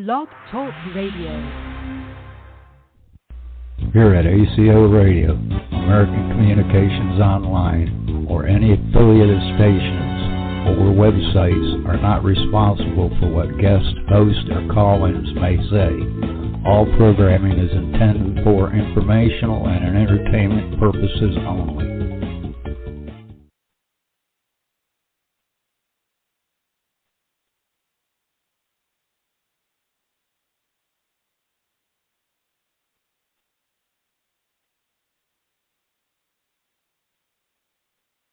Blog Talk Radio. Here at ACO Radio, American Communications Online, or any affiliated stations or websites are not responsible for what guest hosts or call-ins may say. All programming is intended for informational and entertainment purposes only.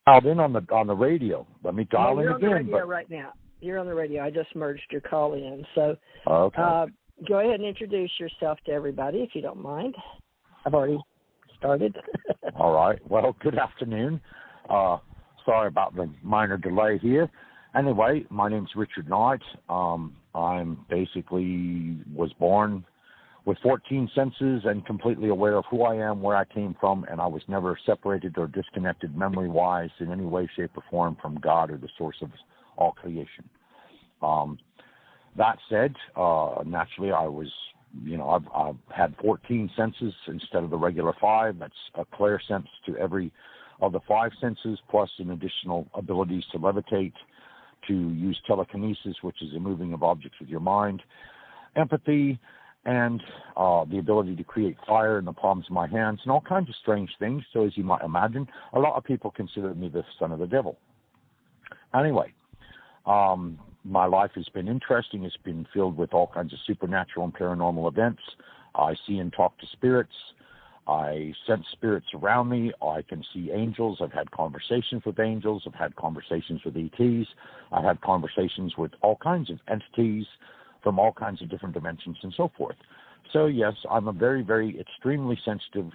Dialed in on the radio. Let me dial in again. You're on the radio right now. You're on the radio. I just merged your call in. So okay. Go ahead and introduce yourself to everybody, if you don't mind. I've already started. All right. Well, good afternoon. Sorry about the minor delay here. Anyway, my name's Richard Knight. I'm basically was born with 14 senses and completely aware of who I am, where I came from, and I was never separated or disconnected memory-wise in any way, shape, or form from God or the source of all creation. That said, naturally I was, I've had 14 senses instead of the regular 5. That's a clear sense to every of the 5 senses, plus an additional abilities to levitate, to use telekinesis, which is the moving of objects with your mind, empathy, and the ability to create fire in the palms of my hands, and all kinds of strange things. So as you might imagine, a lot of people consider me the son of the devil. Anyway, my life has been interesting. It's been filled with all kinds of supernatural and paranormal events. I see and talk to spirits. I sense spirits around me. I can see angels. I've had conversations with angels. I've had conversations with ETs. I've had conversations with all kinds of entities from all kinds of different dimensions and so forth. So yes, I'm a very, very extremely sensitive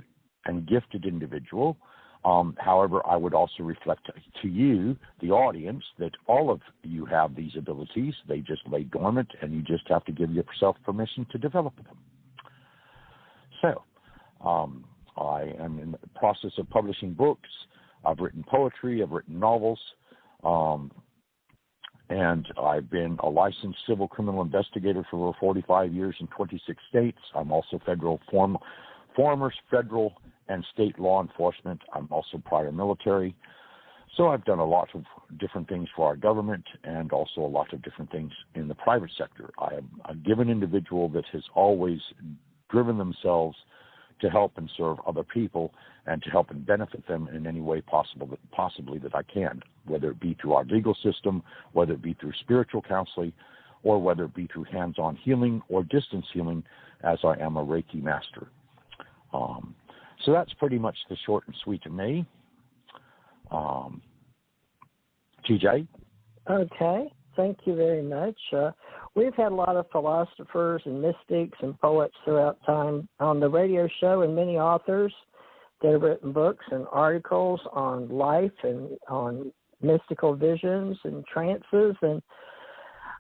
and gifted individual. However, I would also reflect to you, the audience, that all of you have these abilities. They just lay dormant, and you just have to give yourself permission to develop them. So, I am in the process of publishing books. I've written poetry. I've written novels. And I've been a licensed civil criminal investigator for over 45 years in 26 states. I'm also former federal and state law enforcement. I'm also prior military. So I've done a lot of different things for our government and also a lot of different things in the private sector. I am a given individual that has always driven themselves to help and serve other people and to help and benefit them in any way possibly that I can, whether it be through our legal system, whether it be through spiritual counseling, or whether it be through hands-on healing or distance healing, as I am a Reiki master. So that's pretty much the short and sweet of me. TJ? Okay. Thank you very much. We've had a lot of philosophers and mystics and poets throughout time on the radio show, and many authors that have written books and articles on life and on mystical visions and trances. And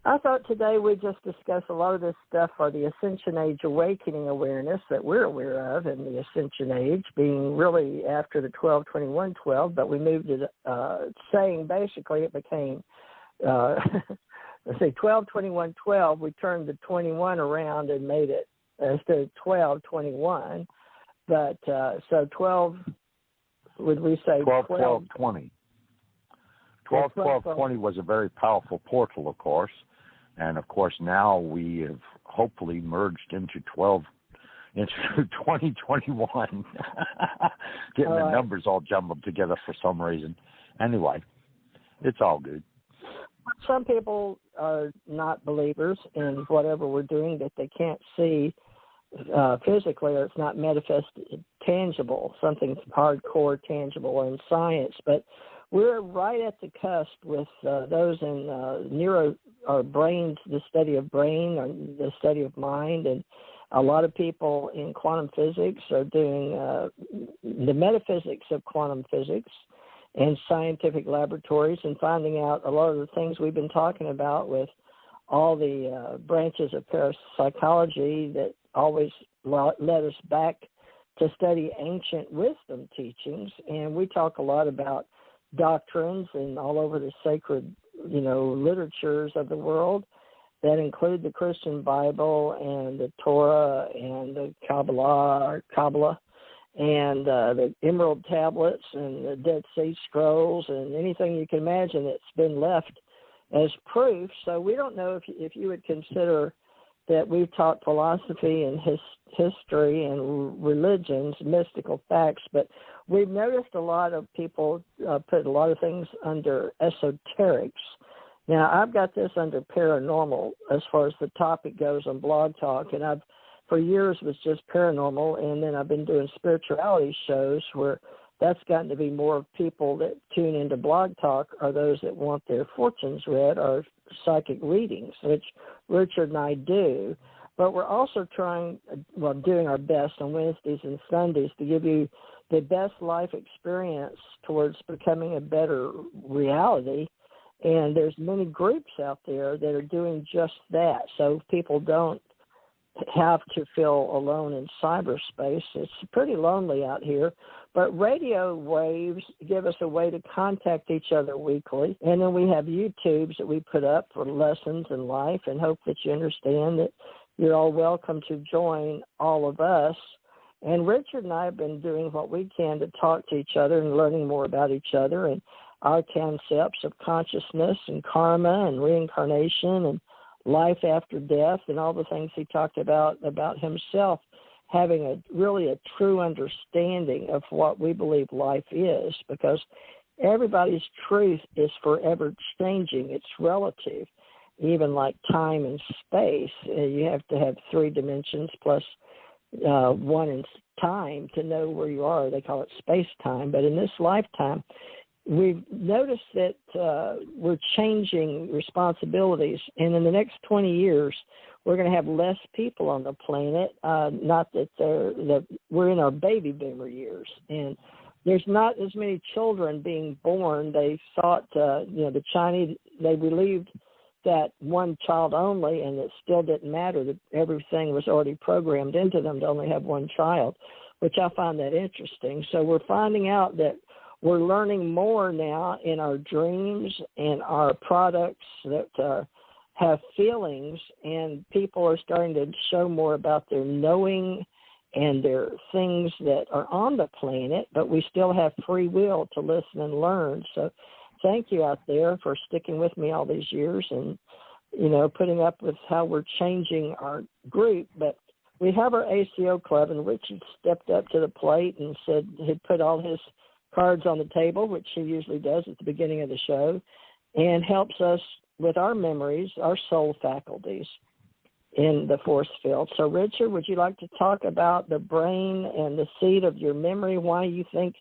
I thought today we'd just discuss a lot of this stuff for the Ascension Age Awakening awareness that we're aware of, and the Ascension Age being really after the 12-21-12, but we moved it, saying basically it became... let's say 12-21-12, we turned the 21 around and made it instead of 12-21. But so 12, would we say 12-12-20? 12-12-20 was a very powerful portal, of course. And, of course, now we have hopefully merged into 2021. Getting the numbers all jumbled together for some reason. Anyway, it's all good. Some people are not believers in whatever we're doing that they can't see physically, or it's not tangible, something hardcore tangible in science. But we're right at the cusp with those in neuro or brains, the study of brain or the study of mind, and a lot of people in quantum physics are doing the metaphysics of quantum physics and scientific laboratories and finding out a lot of the things we've been talking about with all the branches of parapsychology that always led us back to study ancient wisdom teachings. And we talk a lot about doctrines and all over the sacred, literatures of the world. that include the Christian Bible and the Torah and the Kabbalah, and the Emerald Tablets and the Dead Sea Scrolls and anything you can imagine that's been left as proof. So we don't know if you would consider that we've taught philosophy and history and religions, mystical facts, but we've noticed a lot of people put a lot of things under esoterics. Now, I've got this under paranormal as far as the topic goes on Blog Talk, and I've for years was just paranormal, and then I've been doing spirituality shows where that's gotten to be more people that tune into Blog Talk are those that want their fortunes read or psychic readings, which Richard and I do. But we're also doing our best on Wednesdays and Sundays to give you the best life experience towards becoming a better reality. And there's many groups out there that are doing just that, so people don't have to feel alone in cyberspace. It's pretty lonely out here, but radio waves give us a way to contact each other weekly, and then we have YouTubes that we put up for lessons in life, and hope that you understand that you're all welcome to join all of us. And Richard and I have been doing what we can to talk to each other and learning more about each other and our concepts of consciousness and karma and reincarnation and life after death and all the things he talked about himself, having really a true understanding of what we believe life is, because everybody's truth is forever changing. It's relative, even like time and space. You have to have 3 dimensions plus one in time to know where you are. They call it space-time. But in this lifetime, we've noticed that we're changing responsibilities, and in the next 20 years, we're going to have less people on the planet. Not that we're in our baby boomer years, and there's not as many children being born. They thought, the Chinese, they believed that one child only, and it still didn't matter, that everything was already programmed into them to only have one child, which I find that interesting. So we're finding out that we're learning more now in our dreams and our products that have feelings, and people are starting to show more about their knowing and their things that are on the planet, but we still have free will to listen and learn. So thank you out there for sticking with me all these years and, putting up with how we're changing our group. But we have our ACO Club, and Richard stepped up to the plate and said he'd put all his cards on the table, which he usually does at the beginning of the show, and helps us with our memories, our soul faculties in the force field. So, Richard, would you like to talk about the brain and the seed of your memory, why you think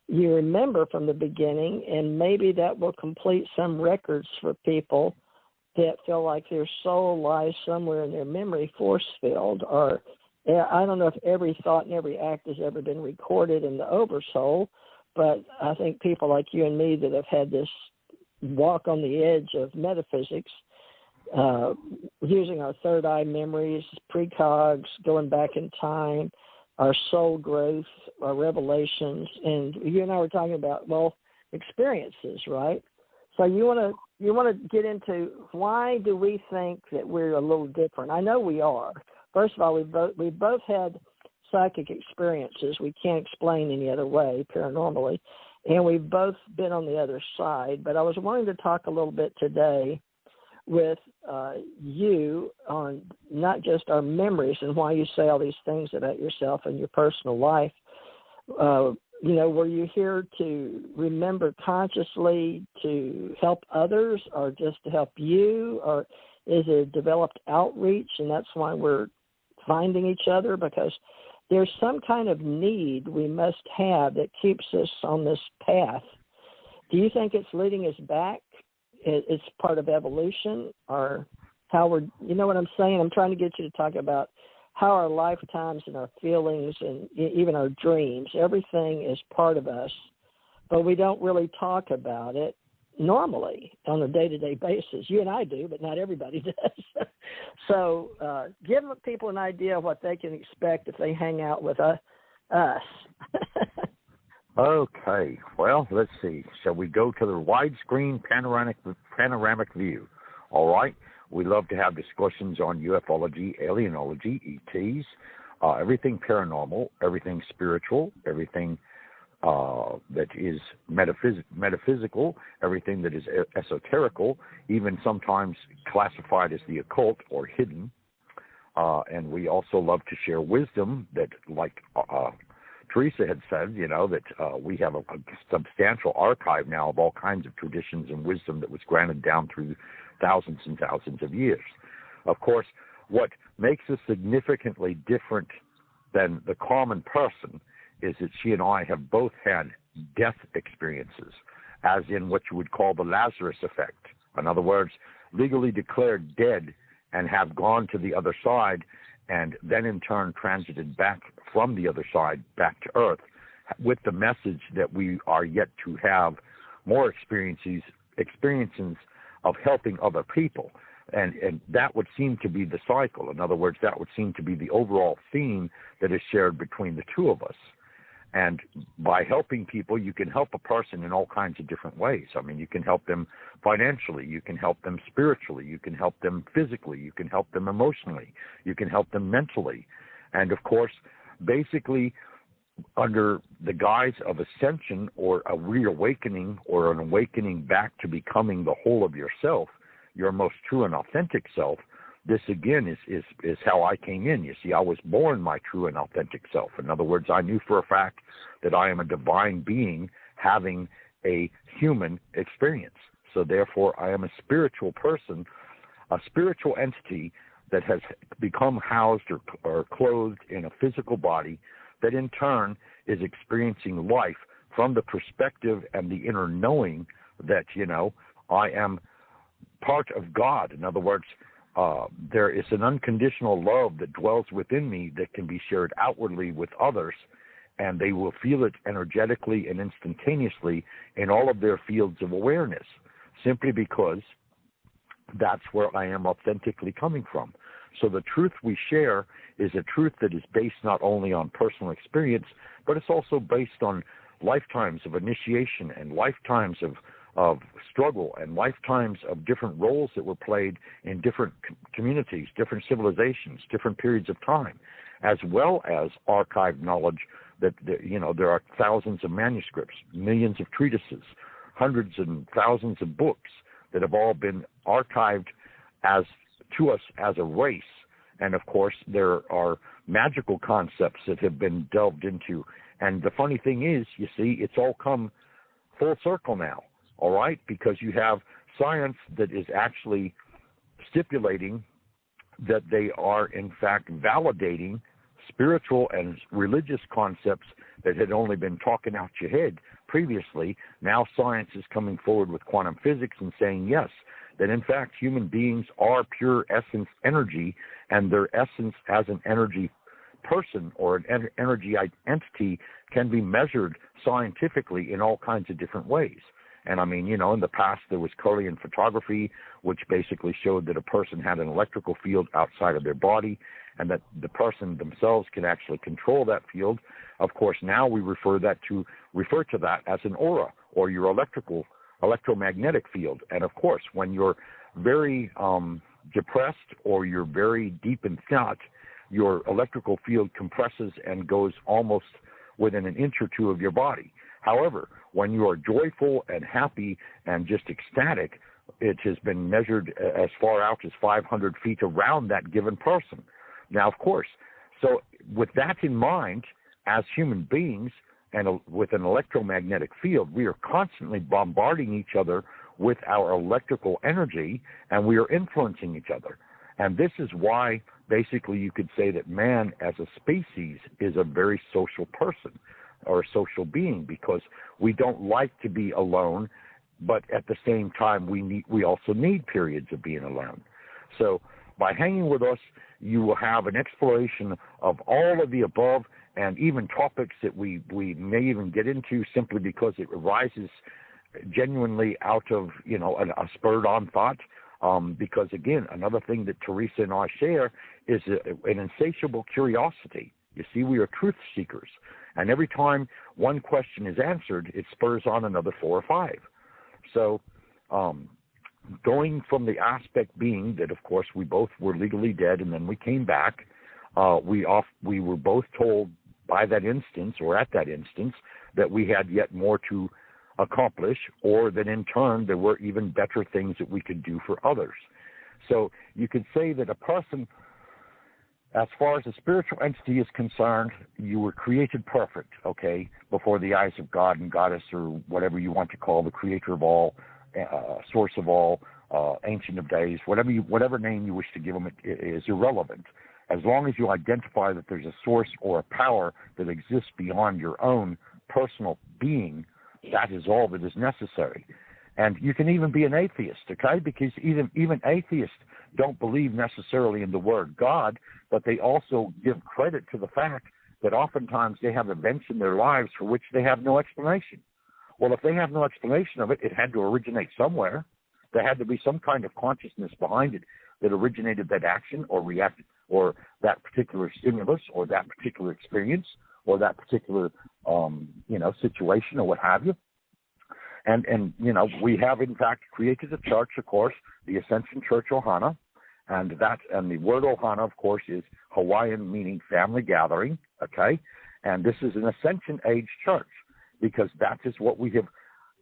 you remember from the beginning, and maybe that will complete some records for people that feel like their soul lies somewhere in their memory force field? Or I don't know if every thought and every act has ever been recorded in the oversoul, but I think people like you and me that have had this walk on the edge of metaphysics, using our third eye memories, precogs, going back in time, our soul growth, our revelations, and you and I were talking about, experiences, right? So you want to get into why do we think that we're a little different? I know we are. First of all, we both had psychic experiences we can't explain any other way, paranormally, and we've both been on the other side. But I was wanting to talk a little bit today with you on not just our memories and why you say all these things about yourself and your personal life. Were you here to remember consciously to help others, or just to help you, or is it a developed outreach and that's why we're finding each other? Because there's some kind of need we must have that keeps us on this path. Do you think it's leading us back? It's part of evolution, or how we're, you know what I'm saying? I'm trying to get you to talk about how our lifetimes and our feelings and even our dreams, everything is part of us, but we don't really talk about it normally on a day-to-day basis. You and I do, but not everybody does. So give people an idea of what they can expect if they hang out with us. Okay, well, let's see. Shall we go to the widescreen panoramic view? All right. We love to have discussions on ufology, alienology, ETs, everything paranormal, everything spiritual, everything that is metaphysical, everything that is esoterical, even sometimes classified as the occult or hidden. And we also love to share wisdom that, like Theresa had said, that we have a substantial archive now of all kinds of traditions and wisdom that was granted down through thousands and thousands of years. Of course, what makes us significantly different than the common person is that she and I have both had death experiences, as in what you would call the Lazarus effect. In other words, legally declared dead and have gone to the other side, and then in turn transited back from the other side back to Earth with the message that we are yet to have more experiences of helping other people. And that would seem to be the cycle. In other words, that would seem to be the overall theme that is shared between the two of us. And by helping people, you can help a person in all kinds of different ways. I mean, you can help them financially, you can help them spiritually, you can help them physically, you can help them emotionally, you can help them mentally. And of course, basically, under the guise of ascension or a reawakening or an awakening back to becoming the whole of yourself, your most true and authentic self, this again is how I came in. You see, I was born my true and authentic self. In other words, I knew for a fact that I am a divine being having a human experience. So therefore, I am a spiritual person, a spiritual entity that has become housed or clothed in a physical body that in turn is experiencing life from the perspective and the inner knowing that, I am part of God. In other words, there is an unconditional love that dwells within me that can be shared outwardly with others, and they will feel it energetically and instantaneously in all of their fields of awareness, simply because that's where I am authentically coming from. So the truth we share is a truth that is based not only on personal experience, but it's also based on lifetimes of initiation and lifetimes of struggle and lifetimes of different roles that were played in different communities, different civilizations, different periods of time, as well as archived knowledge that, there are thousands of manuscripts, millions of treatises, hundreds and thousands of books that have all been archived to us as a race. And of course, there are magical concepts that have been delved into. And the funny thing is, you see, it's all come full circle now. All right, because you have science that is actually stipulating that they are, in fact, validating spiritual and religious concepts that had only been talking out your head previously. Now science is coming forward with quantum physics and saying, yes, that in fact human beings are pure essence energy, and their essence as an energy person or an energy entity can be measured scientifically in all kinds of different ways. And I mean, in the past there was Kirlian photography, which basically showed that a person had an electrical field outside of their body and that the person themselves can actually control that field. Of course, now we refer to that as an aura or your electromagnetic field. And of course, when you're very depressed or you're very deep in thought, your electrical field compresses and goes almost within an inch or two of your body. However, when you are joyful and happy and just ecstatic, it has been measured as far out as 500 feet around that given person. Now, of course, so with that in mind, as human beings and with an electromagnetic field, we are constantly bombarding each other with our electrical energy, and we are influencing each other. And this is why basically you could say that man as a species is a very social person or a social being, because we don't like to be alone, but at the same time we also need periods of being alone. So by hanging with us, you will have an exploration of all of the above, and even topics that we may even get into simply because it arises genuinely out of a spurred on thought. Because again, another thing that Theresa and I share is an insatiable curiosity. You see, we are truth seekers. And every time one question is answered, it spurs on another 4 or 5. So going from the aspect being that, of course, we both were legally dead, and then we came back. We were both told by that instance, or at that instance, that we had yet more to accomplish, or that in turn there were even better things that we could do for others. So you could say that a person, as far as a spiritual entity is concerned, you were created perfect, okay, before the eyes of God and Goddess, or whatever you want to call the creator of all, source of all, ancient of days, whatever name you wish to give them is irrelevant. As long as you identify that there's a source or a power that exists beyond your own personal being, that is all that is necessary. And you can even be an atheist, okay? Because even atheists don't believe necessarily in the word God, but they also give credit to the fact that oftentimes they have events in their lives for which they have no explanation. Well, if they have no explanation of it, it had to originate somewhere. There had to be some kind of consciousness behind it that originated that action or reacted, or that particular stimulus, or that particular experience, or that particular situation, or what have you. And we have in fact created a church, of course, the Ascension Church Ohana, and the word Ohana, of course, is Hawaiian, meaning family gathering. Okay, and this is an Ascension Age church because that is what we have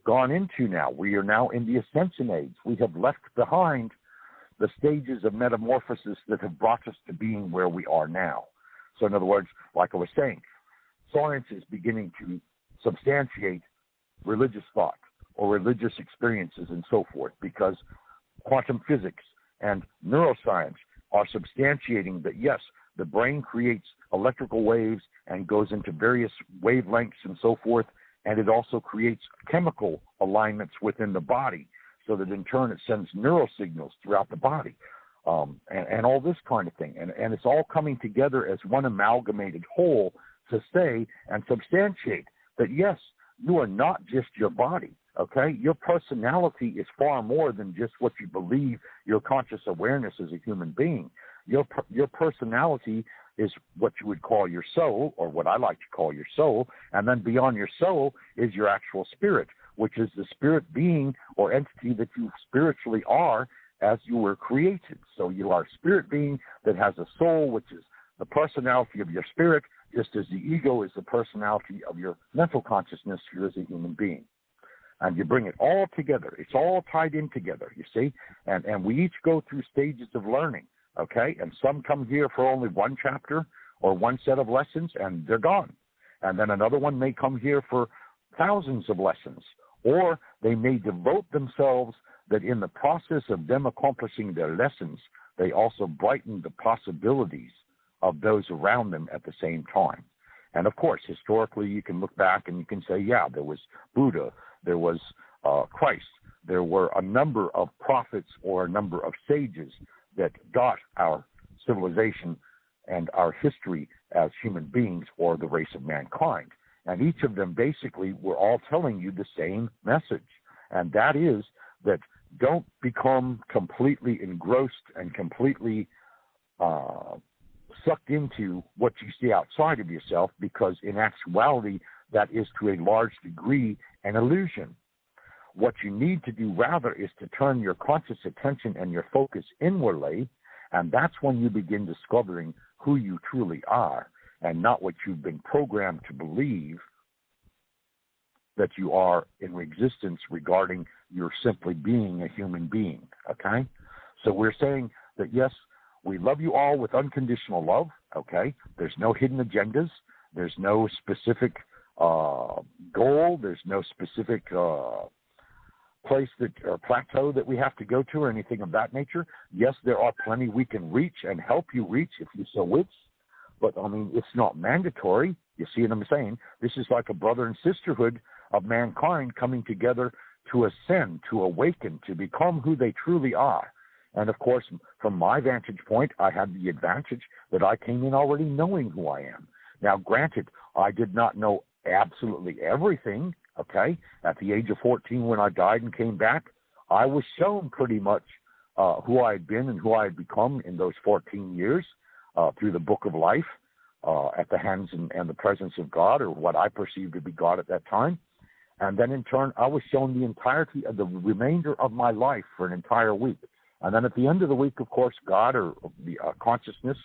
gone into now. We are now in the Ascension Age. We have left behind the stages of metamorphosis that have brought us to being where we are now. So in other words, like I was saying, science is beginning to substantiate religious thought or religious experiences and so forth, because quantum physics and neuroscience are substantiating that, yes, the brain creates electrical waves and goes into various wavelengths and so forth, and it also creates chemical alignments within the body so that in turn it sends neural signals throughout the body, and all this kind of thing. And it's all coming together as one amalgamated whole to say and substantiate that, yes, you are not just your body, okay? Your personality is far more than just what you believe your conscious awareness as a human being. Your personality is what you would call your soul, or what I like to call your soul, and then beyond your soul is your actual spirit, which is the spirit being or entity that you spiritually are as you were created. So you are a spirit being that has a soul, which is the personality of your spirit, just as the ego is the personality of your mental consciousness here as a human being. And you bring it all together. It's all tied in together, you see? And we each go through stages of learning, okay? And some come here for only one chapter or one set of lessons, and they're gone. And then another one may come here for thousands of lessons, or they may devote themselves that in the process of them accomplishing their lessons, they also brighten the possibilities of those around them at the same time. And of course, historically, you can look back and you can say, yeah, there was Buddha, there was Christ, there were a number of prophets or a number of sages that got our civilization and our history as human beings or the race of mankind. And each of them basically were all telling you the same message. And that is that don't become completely engrossed and completely sucked into what you see outside of yourself, because in actuality, that is to a large degree an illusion. What you need to do rather is to turn your conscious attention and your focus inwardly, and that's when you begin discovering who you truly are and not what you've been programmed to believe that you are in existence regarding your simply being a human being, okay? So we're saying that, yes, we love you all with unconditional love, okay? There's no hidden agendas. There's no specific goal. There's no specific place or plateau that we have to go to or anything of that nature. Yes, there are plenty we can reach and help you reach if you so wish, but, I mean, it's not mandatory. You see what I'm saying? This is like a brother and sisterhood of mankind coming together to ascend, to awaken, to become who they truly are. And, of course, from my vantage point, I had the advantage that I came in already knowing who I am. Now, granted, I did not know absolutely everything, okay? At the age of 14 when I died and came back, I was shown pretty much who I had been and who I had become in those 14 years through the book of life at the hands and the presence of God, or what I perceived to be God at that time. And then in turn, I was shown the entirety of the remainder of my life for an entire week. And then at the end of the week, of course, God or the consciousness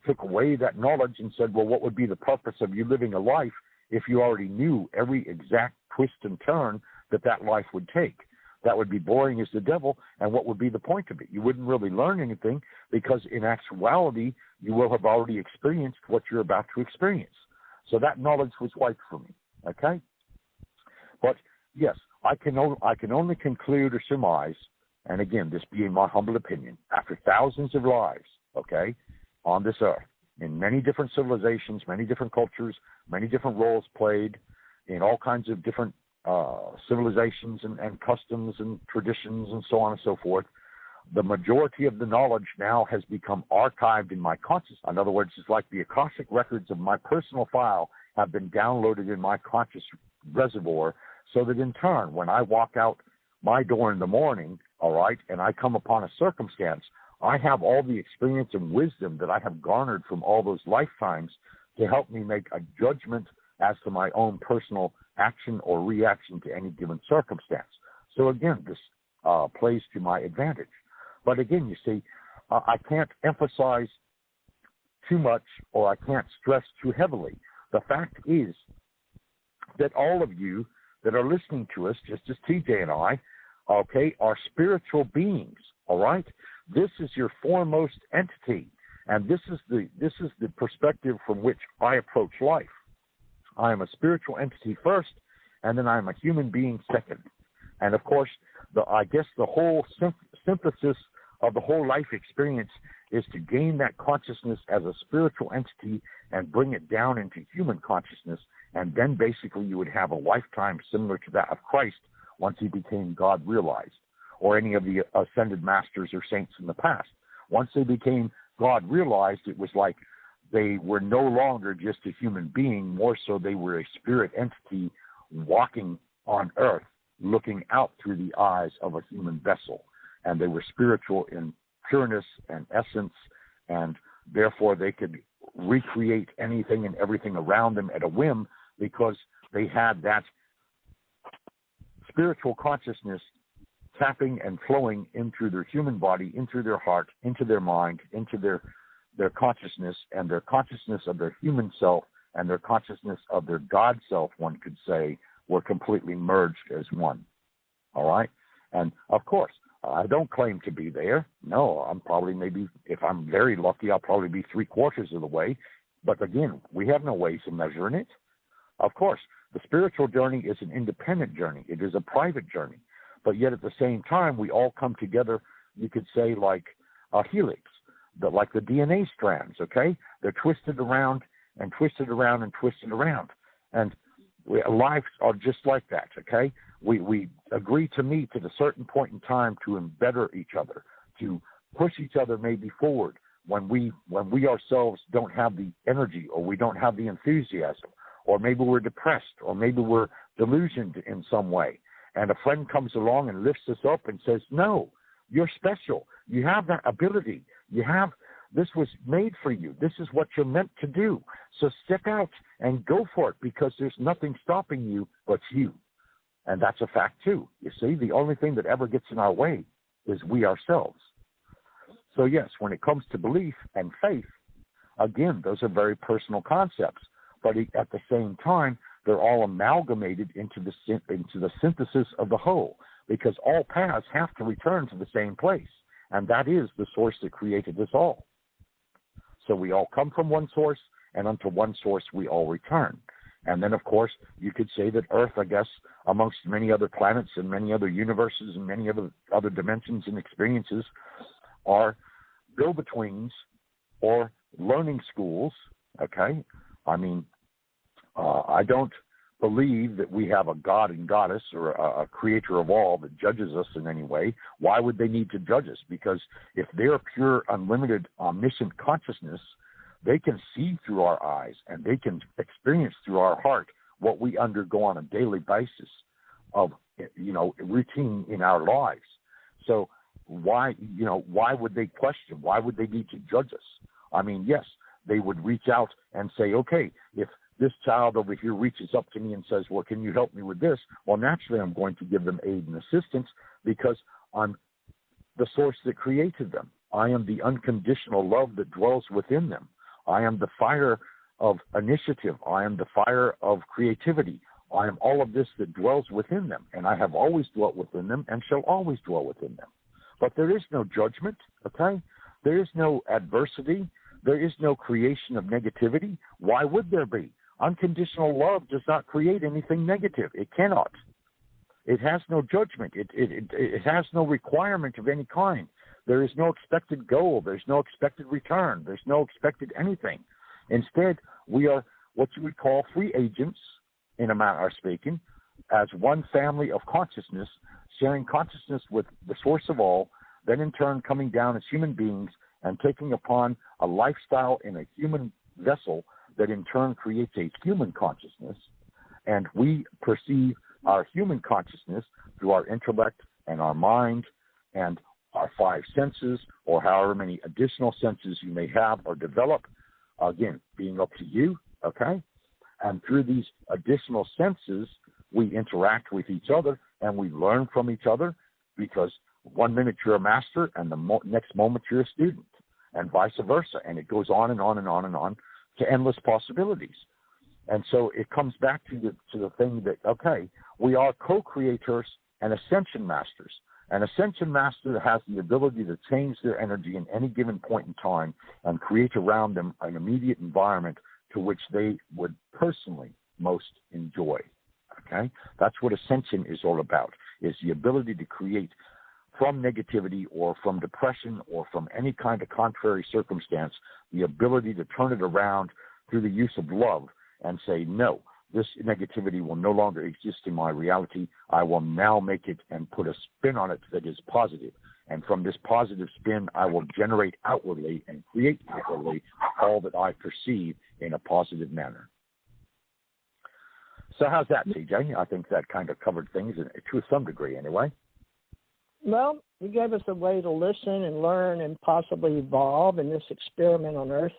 took away that knowledge and said, well, what would be the purpose of you living a life if you already knew every exact twist and turn that life would take? That would be boring as the devil, and what would be the point of it? You wouldn't really learn anything, because in actuality, you will have already experienced what you're about to experience. So that knowledge was wiped from me, okay? But yes, I can only conclude or surmise, and again, this being my humble opinion, after thousands of lives, okay, on this earth, in many different civilizations, many different cultures, many different roles played, in all kinds of different civilizations and customs and traditions and so on and so forth, the majority of the knowledge now has become archived in my consciousness. In other words, it's like the Akashic records of my personal file have been downloaded in my conscious reservoir, so that in turn, when I walk out my door in the morning, all right, and I come upon a circumstance, I have all the experience and wisdom that I have garnered from all those lifetimes to help me make a judgment as to my own personal action or reaction to any given circumstance. So again, this plays to my advantage. But again, you see, I can't emphasize too much, or I can't stress too heavily. The fact is that all of you that are listening to us, just as TJ and I, okay, are spiritual beings, all right? This is your foremost entity, and this is the perspective from which I approach life. I am a spiritual entity first, and then I am a human being second. And of course, I guess the whole synthesis of the whole life experience is to gain that consciousness as a spiritual entity and bring it down into human consciousness, and then basically you would have a lifetime similar to that of Christ once he became God realized, or any of the ascended masters or saints in the past. Once they became God realized, it was like they were no longer just a human being, more so they were a spirit entity walking on earth, looking out through the eyes of a human vessel. And they were spiritual in pureness and essence, and therefore they could recreate anything and everything around them at a whim, because they had that spiritual consciousness tapping and flowing into their human body, into their heart, into their mind, into their consciousness, and their consciousness of their human self and their consciousness of their God self, one could say, were completely merged as one. All right? And of course, I don't claim to be there. No, I'm probably, maybe, if I'm very lucky, I'll probably be 3/4 of the way. But again, we have no ways of measuring it. Of course, the spiritual journey is an independent journey. It is a private journey. But yet at the same time, we all come together, you could say, like a helix, like the DNA strands, okay? They're twisted around and twisted around and twisted around. And lives are just like that, okay? We agree to meet at a certain point in time to better each other, to push each other maybe forward when we ourselves don't have the energy, or we don't have the enthusiasm, or maybe we're depressed, or maybe we're delusioned in some way. And a friend comes along and lifts us up and says, no, you're special. You have that ability. This was made for you. This is what you're meant to do. So step out and go for it, because there's nothing stopping you but you. And that's a fact too. You see, the only thing that ever gets in our way is we ourselves. So yes, when it comes to belief and faith, again, those are very personal concepts. But at the same time, they're all amalgamated into the synthesis of the whole, because all paths have to return to the same place, and that is the source that created us all. So we all come from one source, and unto one source we all return. And then, of course, you could say that Earth, I guess, amongst many other planets and many other universes and many other dimensions and experiences, are go-betweens or learning schools, okay? I mean, I don't believe that we have a god and goddess or a creator of all that judges us in any way. Why would they need to judge us? Because if they're pure, unlimited, omniscient consciousness, they can see through our eyes and they can experience through our heart what we undergo on a daily basis of, routine in our lives. So why would they question? Why would they need to judge us? I mean, yes, they would reach out and say, okay, if this child over here reaches up to me and says, well, can you help me with this? Well, naturally, I'm going to give them aid and assistance because I'm the source that created them. I am the unconditional love that dwells within them. I am the fire of initiative. I am the fire of creativity. I am all of this that dwells within them, and I have always dwelt within them and shall always dwell within them. But there is no judgment, okay? There is no adversity. There is no creation of negativity. Why would there be? Unconditional love does not create anything negative. It cannot. It has no judgment. It has no requirement of any kind. There is no expected goal. There's no expected return. There's no expected anything. Instead, we are what you would call free agents, in a manner of speaking, as one family of consciousness, sharing consciousness with the source of all, then in turn coming down as human beings and taking upon a lifestyle in a human vessel that in turn creates a human consciousness. And we perceive our human consciousness through our intellect and our mind and our five senses, or however many additional senses you may have or develop, again, being up to you, okay? And through these additional senses, we interact with each other and we learn from each other, because one minute you're a master and the next moment you're a student, and vice versa. And it goes on and on and on and on to endless possibilities. And so it comes back to the thing that, okay, we are co-creators and ascension masters. An ascension master has the ability to change their energy in any given point in time and create around them an immediate environment to which they would personally most enjoy. Okay? That's what ascension is all about, is the ability to create from negativity or from depression or from any kind of contrary circumstance, the ability to turn it around through the use of love and say, no, this negativity will no longer exist in my reality. I will now make it and put a spin on it that is positive. And from this positive spin, I will generate outwardly and create outwardly all that I perceive in a positive manner. So how's that, CJ? I think that kind of covered things to some degree anyway. Well, you gave us a way to listen and learn and possibly evolve in this experiment on Earth.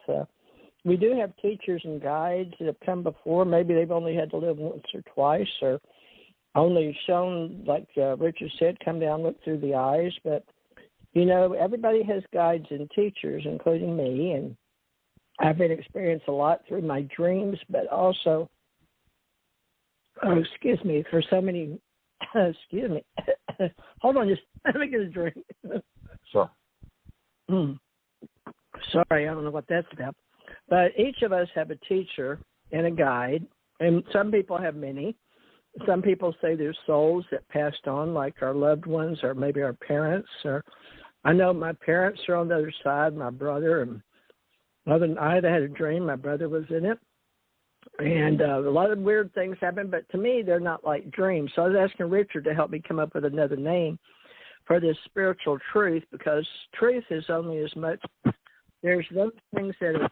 We do have teachers and guides that have come before. Maybe they've only had to live once or twice, or only shown, like Richard said, come down, look through the eyes. But, you know, everybody has guides and teachers, including me, and I've been experienced a lot through my dreams, but also, for so many, hold on, just let me get a drink. Sure. Sorry, I don't know what that's about. But each of us have a teacher and a guide, and some people have many. Some people say there's souls that passed on, like our loved ones or maybe our parents. Or I know my parents are on the other side, my brother, and I had a dream. My brother was in it. And a lot of weird things happen, but to me, they're not like dreams. So I was asking Richard to help me come up with another name for this spiritual truth, because truth is only as much, there's those things that are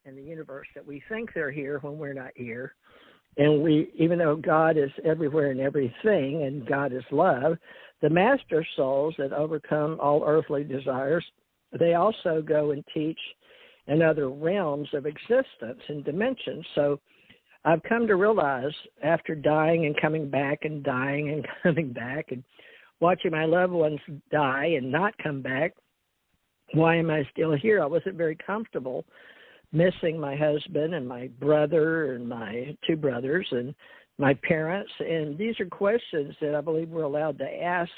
in the universe that we think they're here when we're not here. And we, even though God is everywhere and everything, and God is love, the master souls that overcome all earthly desires, they also go and teach in other realms of existence and dimensions. So I've come to realize, after dying and coming back and dying and coming back and watching my loved ones die and not come back, why am I still here? I wasn't very comfortable missing my husband and my brother and my two brothers and my parents. And these are questions that I believe we're allowed to ask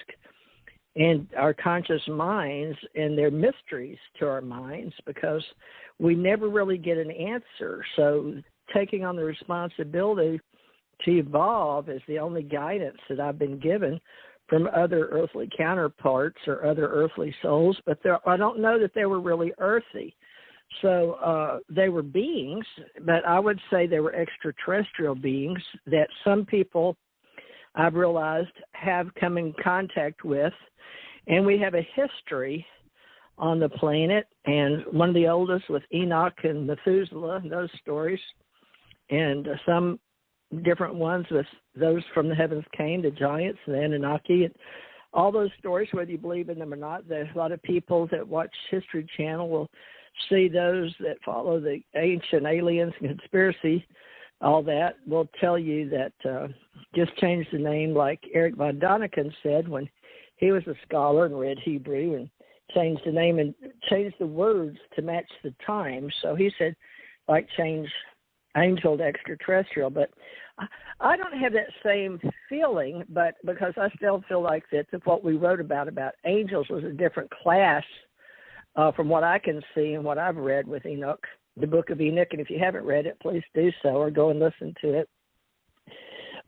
in our conscious minds, and they're mysteries to our minds because we never really get an answer. So taking on the responsibility to evolve is the only guidance that I've been given from other earthly counterparts or other earthly souls, but I don't know that they were really earthy. So they were beings, but I would say they were extraterrestrial beings that some people, I've realized, have come in contact with. And we have a history on the planet, and one of the oldest with Enoch and Methuselah, those stories, and some different ones with those from the heavens came, the giants and the Anunnaki, and all those stories, whether you believe in them or not. There's a lot of people that watch History Channel will see those that follow the ancient aliens and conspiracy all that will tell you that just change the name, like Eric von Daniken said when he was a scholar and read Hebrew, and changed the name and changed the words to match the time. So he said, like, change angel to extraterrestrial. But I don't have that same feeling, but because I still feel like that what we wrote about angels was a different class from what I can see and what I've read with Enoch, the Book of Enoch. And if you haven't read it, please do so or go and listen to it.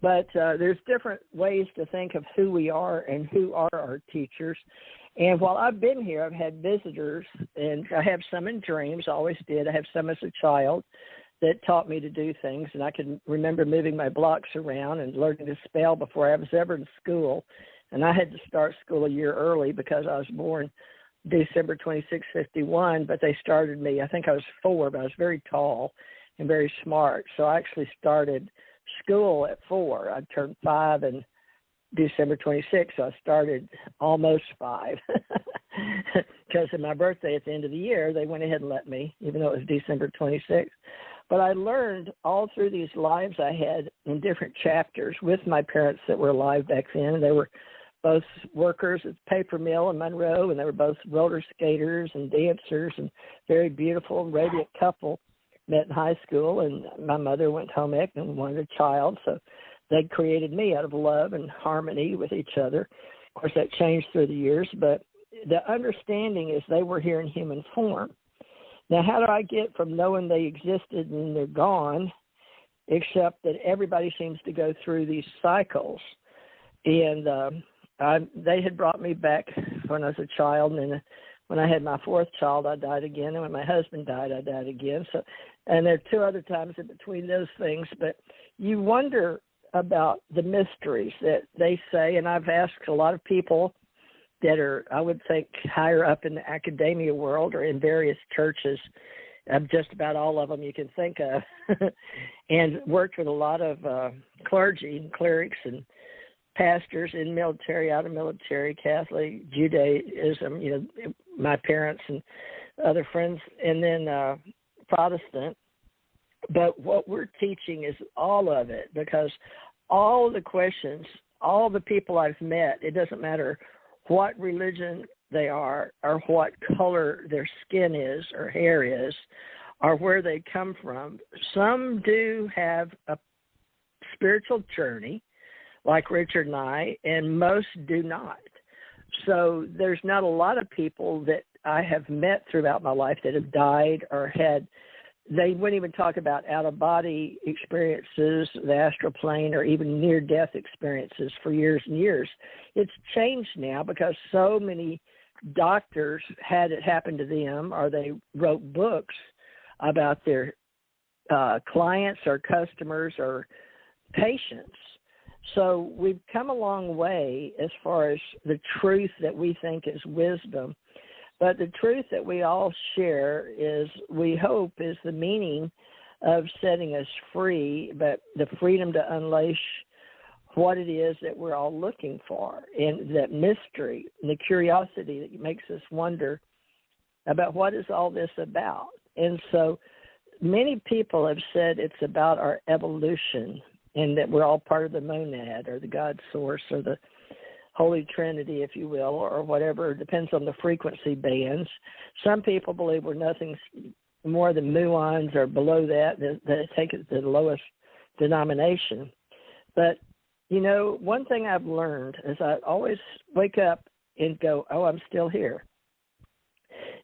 But there's different ways to think of who we are and who are our teachers. And while I've been here, I've had visitors, and I have some in dreams, always did. I have some as a child that taught me to do things, and I can remember moving my blocks around and learning to spell before I was ever in school. And I had to start school a year early because I was born December 26, 51, but they started me, I think I was 4, but I was very tall and very smart. So I actually started school at 4. I turned 5 in December 26, so I started almost 5. Because of my birthday at the end of the year, they went ahead and let me, even though it was December 26. But I learned all through these lives I had in different chapters with my parents that were alive back then. They were both workers at the paper mill in Monroe, and they were both roller skaters and dancers, and very beautiful, radiant couple. Met in high school, and my mother went home and wanted a child, so they created me out of love and harmony with each other. Of course, that changed through the years, but the understanding is they were here in human form. Now, how do I get from knowing they existed and they're gone, except that everybody seems to go through these cycles? And they had brought me back when I was a child, and then when I had my 4th child, I died again, and when my husband died, I died again. So, and there are 2 other times in between those things, but you wonder about the mysteries that they say, and I've asked a lot of people that are, I would think, higher up in the academia world or in various churches, just about all of them you can think of, and worked with a lot of clergy and clerics and pastors in military, out of military, Catholic, Judaism, my parents and other friends, and then Protestant. But what we're teaching is all of it, because all of the questions, all the people I've met, it doesn't matter what religion they are or what color their skin is or hair is or where they come from. Some do have a spiritual journey, like Richard and I, and most do not. So there's not a lot of people that I have met throughout my life that have died or had, they wouldn't even talk about out-of-body experiences, the astral plane, or even near-death experiences for years and years. It's changed now because so many doctors had it happen to them, or they wrote books about their clients or customers or patients. So we've come a long way as far as the truth that we think is wisdom. But the truth that we all share is, we hope, is the meaning of setting us free, but the freedom to unleash what it is that we're all looking for, and that mystery, and the curiosity that makes us wonder about what is all this about. And so many people have said it's about our evolution, and that we're all part of the monad or the God source or the Holy Trinity, if you will, or whatever. It depends on the frequency bands. Some people believe we're nothing more than muons or below that take it to the lowest denomination. But, one thing I've learned is I always wake up and go, oh, I'm still here.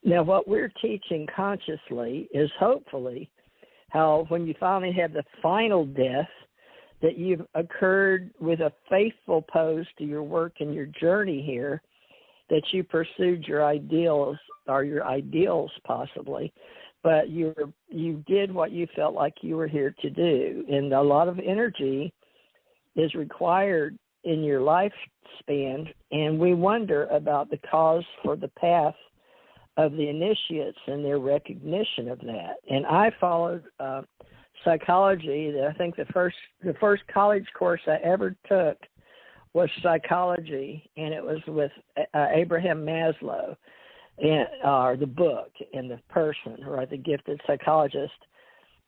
Now, what we're teaching consciously is hopefully how when you finally have the final death, that you've occurred with a faithful pose to your work and your journey here, that you pursued your ideals, or your ideals possibly, but you did what you felt like you were here to do. And a lot of energy is required in your lifespan, and we wonder about the cause for the path of the initiates and their recognition of that. And I followed psychology. I think the first college course I ever took was psychology, and it was with Abraham Maslow, or the book and the person, right, the gifted psychologist.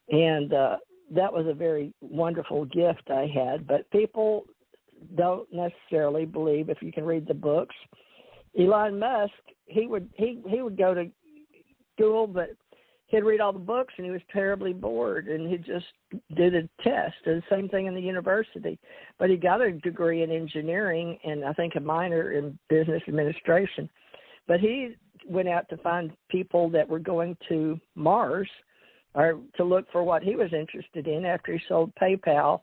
And that was a very wonderful gift I had. But people don't necessarily believe, if you can read the books. Elon Musk, he would go to school, but he'd read all the books and he was terribly bored, and he'd just do the test. And the same thing in the university. But he got a degree in engineering and I think a minor in business administration. But he went out to find people that were going to Mars, or to look for what he was interested in after he sold PayPal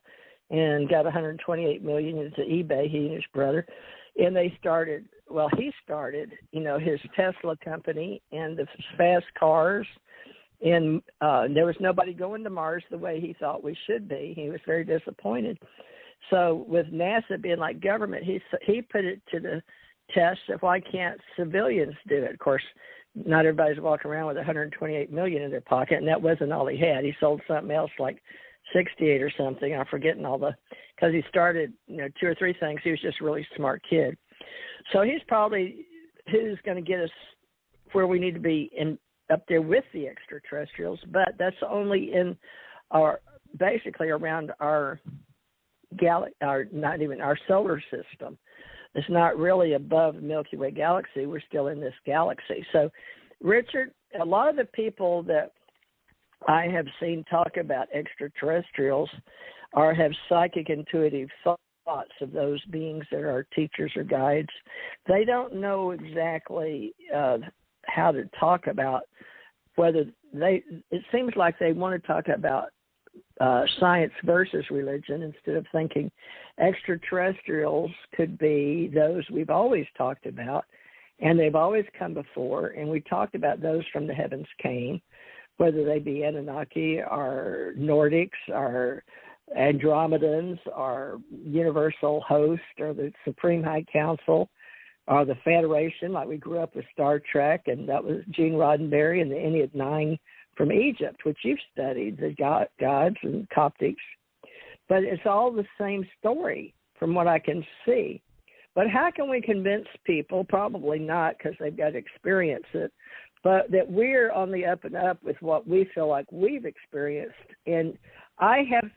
and got $128 million into eBay, he and his brother. And he started, his Tesla company and the fast cars. And there was nobody going to Mars the way he thought we should be. He was very disappointed. So with NASA being like government, he put it to the test of why can't civilians do it. Of course, not everybody's walking around with $128 million in their pocket, and that wasn't all he had. He sold something else like 68 or something. I'm forgetting because he started, 2 or 3 things. He was just a really smart kid. So he's who's going to get us where we need to be up there with the extraterrestrials, but that's only in basically around our our solar system. It's not really above the Milky Way galaxy. We're still in this galaxy. So, Richard, a lot of the people that I have seen talk about extraterrestrials have psychic intuitive thoughts of those beings that are teachers or guides. They don't know exactly how to talk about it seems like they want to talk about science versus religion instead of thinking extraterrestrials could be those we've always talked about, and they've always come before, and we talked about those from the heavens came, whether they be Anunnaki or Nordics or Andromedans or Universal Host or the Supreme High Council or the Federation, like we grew up with Star Trek, and that was Gene Roddenberry and the Ennead 9 from Egypt, which you've studied, the gods and Coptics. But it's all the same story from what I can see. But how can we convince people? Probably not, because they've got to experience it, but that we're on the up and up with what we feel like we've experienced. And I have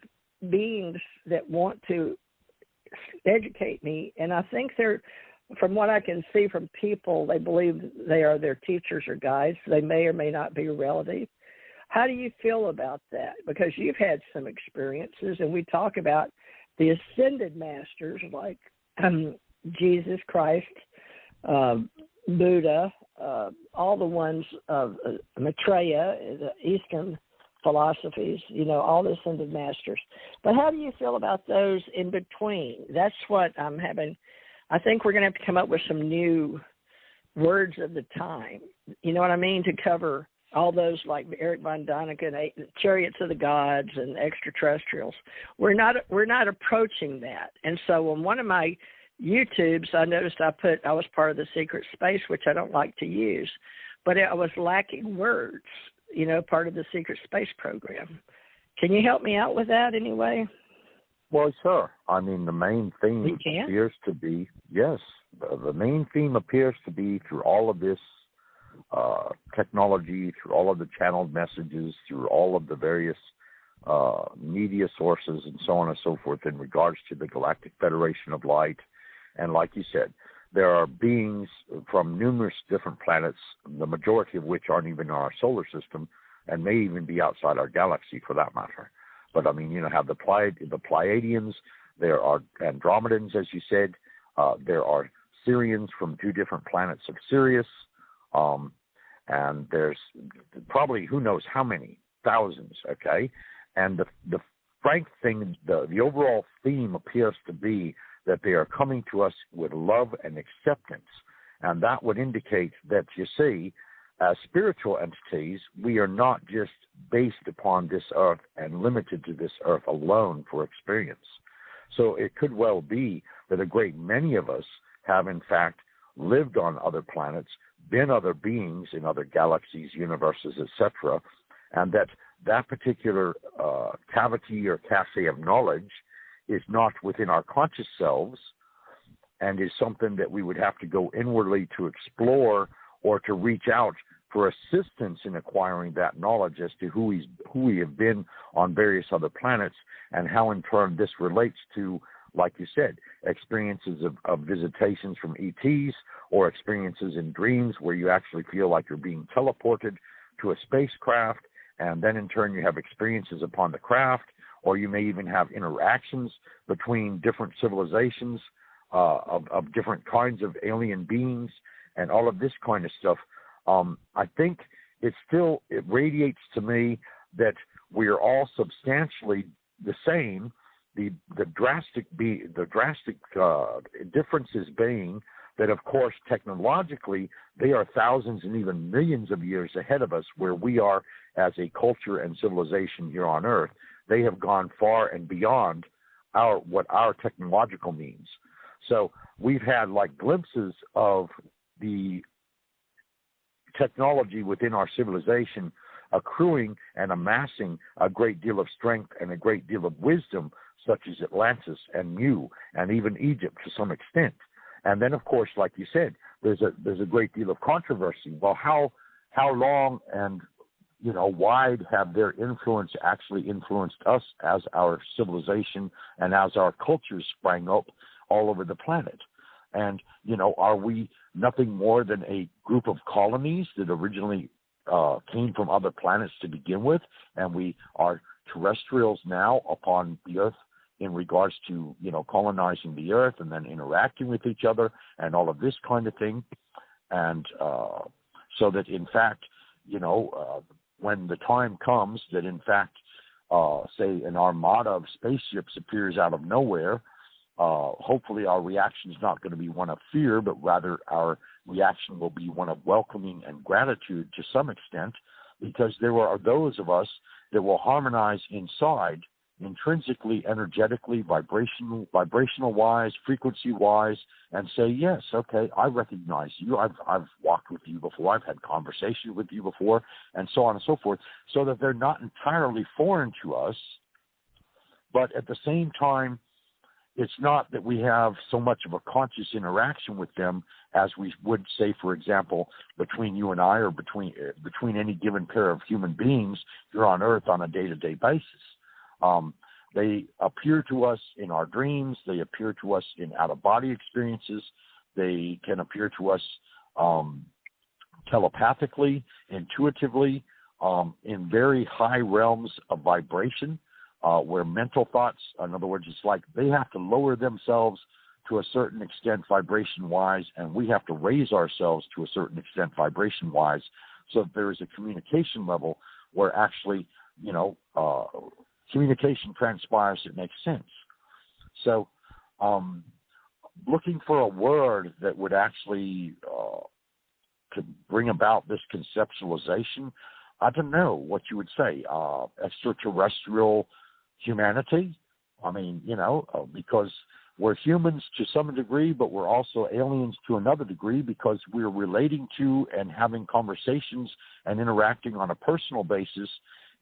beings that want to educate me, and I think from what I can see from people, they believe they are their teachers or guides. They may or may not be relative. How do you feel about that? Because you've had some experiences, and we talk about the ascended masters like Jesus Christ, Buddha, all the ones of Maitreya, the Eastern philosophies, all the ascended masters. But how do you feel about those in between? That's what I'm having. I think we're going to have to come up with some new words of the time, you know what I mean, to cover all those like Eric von Däniken, Chariots of the Gods, and extraterrestrials. We're not approaching that. And so on one of my YouTubes, I noticed I was part of the secret space, which I don't like to use, but I was lacking words, part of the secret space program. Can you help me out with that anyway? Well, sure. I mean, the main theme appears to be, yes, the main theme appears to be through all of this technology, through all of the channeled messages, through all of the various media sources and so on and so forth in regards to the Galactic Federation of Light. And like you said, there are beings from numerous different planets, the majority of which aren't even in our solar system and may even be outside our galaxy for that matter. But, I mean, have the Pleiadians, there are Andromedans, as you said, there are Sirians from 2 different planets of Sirius, and there's probably who knows how many, thousands, okay? And the frank thing, the overall theme appears to be that they are coming to us with love and acceptance, and that would indicate that, you see, as spiritual entities, we are not just based upon this earth and limited to this earth alone for experience. So it could well be that a great many of us have, in fact, lived on other planets, been other beings in other galaxies, universes, etc., and that particular cavity or cache of knowledge is not within our conscious selves and is something that we would have to go inwardly to explore or to reach out for assistance in acquiring that knowledge as to who we have been on various other planets, and how in turn this relates to, like you said, experiences of visitations from ETs, or experiences in dreams where you actually feel like you're being teleported to a spacecraft, and then in turn you have experiences upon the craft, or you may even have interactions between different civilizations of different kinds of alien beings, and all of this kind of stuff. I think it radiates to me that we are all substantially the same. The drastic differences being that, of course, technologically they are thousands and even millions of years ahead of us, where we are as a culture and civilization here on Earth. They have gone far and beyond what our technological means. So we've had like glimpses of the technology within our civilization accruing and amassing a great deal of strength and a great deal of wisdom, such as Atlantis and Mu, and even Egypt to some extent. And then, of course, like you said, there's a great deal of controversy. Well, how long and wide have their influence actually influenced us as our civilization and as our cultures sprang up all over the planet? And, are we nothing more than a group of colonies that originally came from other planets to begin with, and we are terrestrials now upon the Earth in regards to, colonizing the Earth and then interacting with each other and all of this kind of thing? And so that, in fact, when the time comes that, in fact, say an armada of spaceships appears out of nowhere, hopefully our reaction is not going to be one of fear, but rather our reaction will be one of welcoming and gratitude to some extent, because there are those of us that will harmonize inside, intrinsically, energetically, vibrational-wise, frequency-wise, and say, yes, okay, I recognize you. I've walked with you before. I've had conversation with you before, and so on and so forth, so that they're not entirely foreign to us, but at the same time, it's not that we have so much of a conscious interaction with them as we would say, for example, between you and I, or between any given pair of human beings here on Earth on a day-to-day basis. They appear to us in our dreams. They appear to us in out-of-body experiences. They can appear to us telepathically, intuitively, in very high realms of vibration. Where mental thoughts, in other words, it's like they have to lower themselves to a certain extent vibration-wise, and we have to raise ourselves to a certain extent vibration-wise, so that there is a communication level where actually, communication transpires that makes sense. So looking for a word that would actually to bring about this conceptualization, I don't know what you would say, extraterrestrial humanity. I mean, because we're humans to some degree, but we're also aliens to another degree, because we're relating to and having conversations and interacting on a personal basis,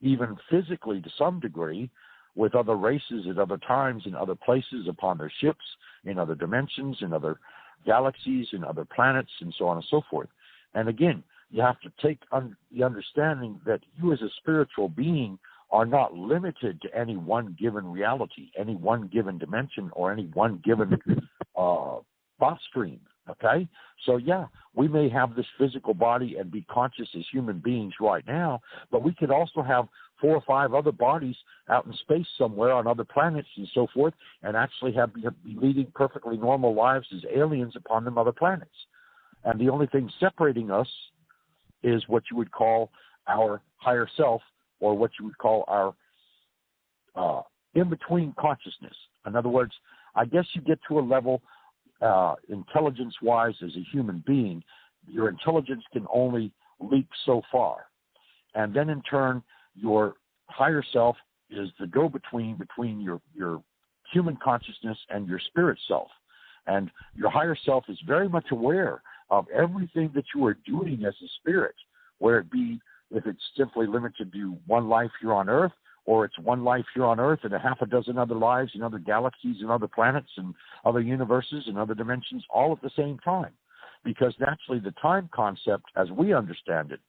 even physically to some degree, with other races at other times in other places upon their ships, in other dimensions, in other galaxies, in other planets, and so on and so forth. And again, you have to take the understanding that you as a spiritual being are not limited to any one given reality, any one given dimension, or any one given thought stream, okay? So, yeah, we may have this physical body and be conscious as human beings right now, but we could also have 4 or 5 other bodies out in space somewhere on other planets and so forth, and actually be leading perfectly normal lives as aliens upon them other planets. And the only thing separating us is what you would call our higher self, or what you would call our in-between consciousness. In other words, I guess you get to a level, intelligence-wise, as a human being, your intelligence can only leap so far. And then in turn, your higher self is the go-between between your human consciousness and your spirit self. And your higher self is very much aware of everything that you are doing as a spirit, where it be, if it's simply limited to one life here on Earth, or it's one life here on Earth and a half a dozen other lives in other galaxies and other planets and other universes and other dimensions all at the same time. Because naturally the time concept, as we understand it,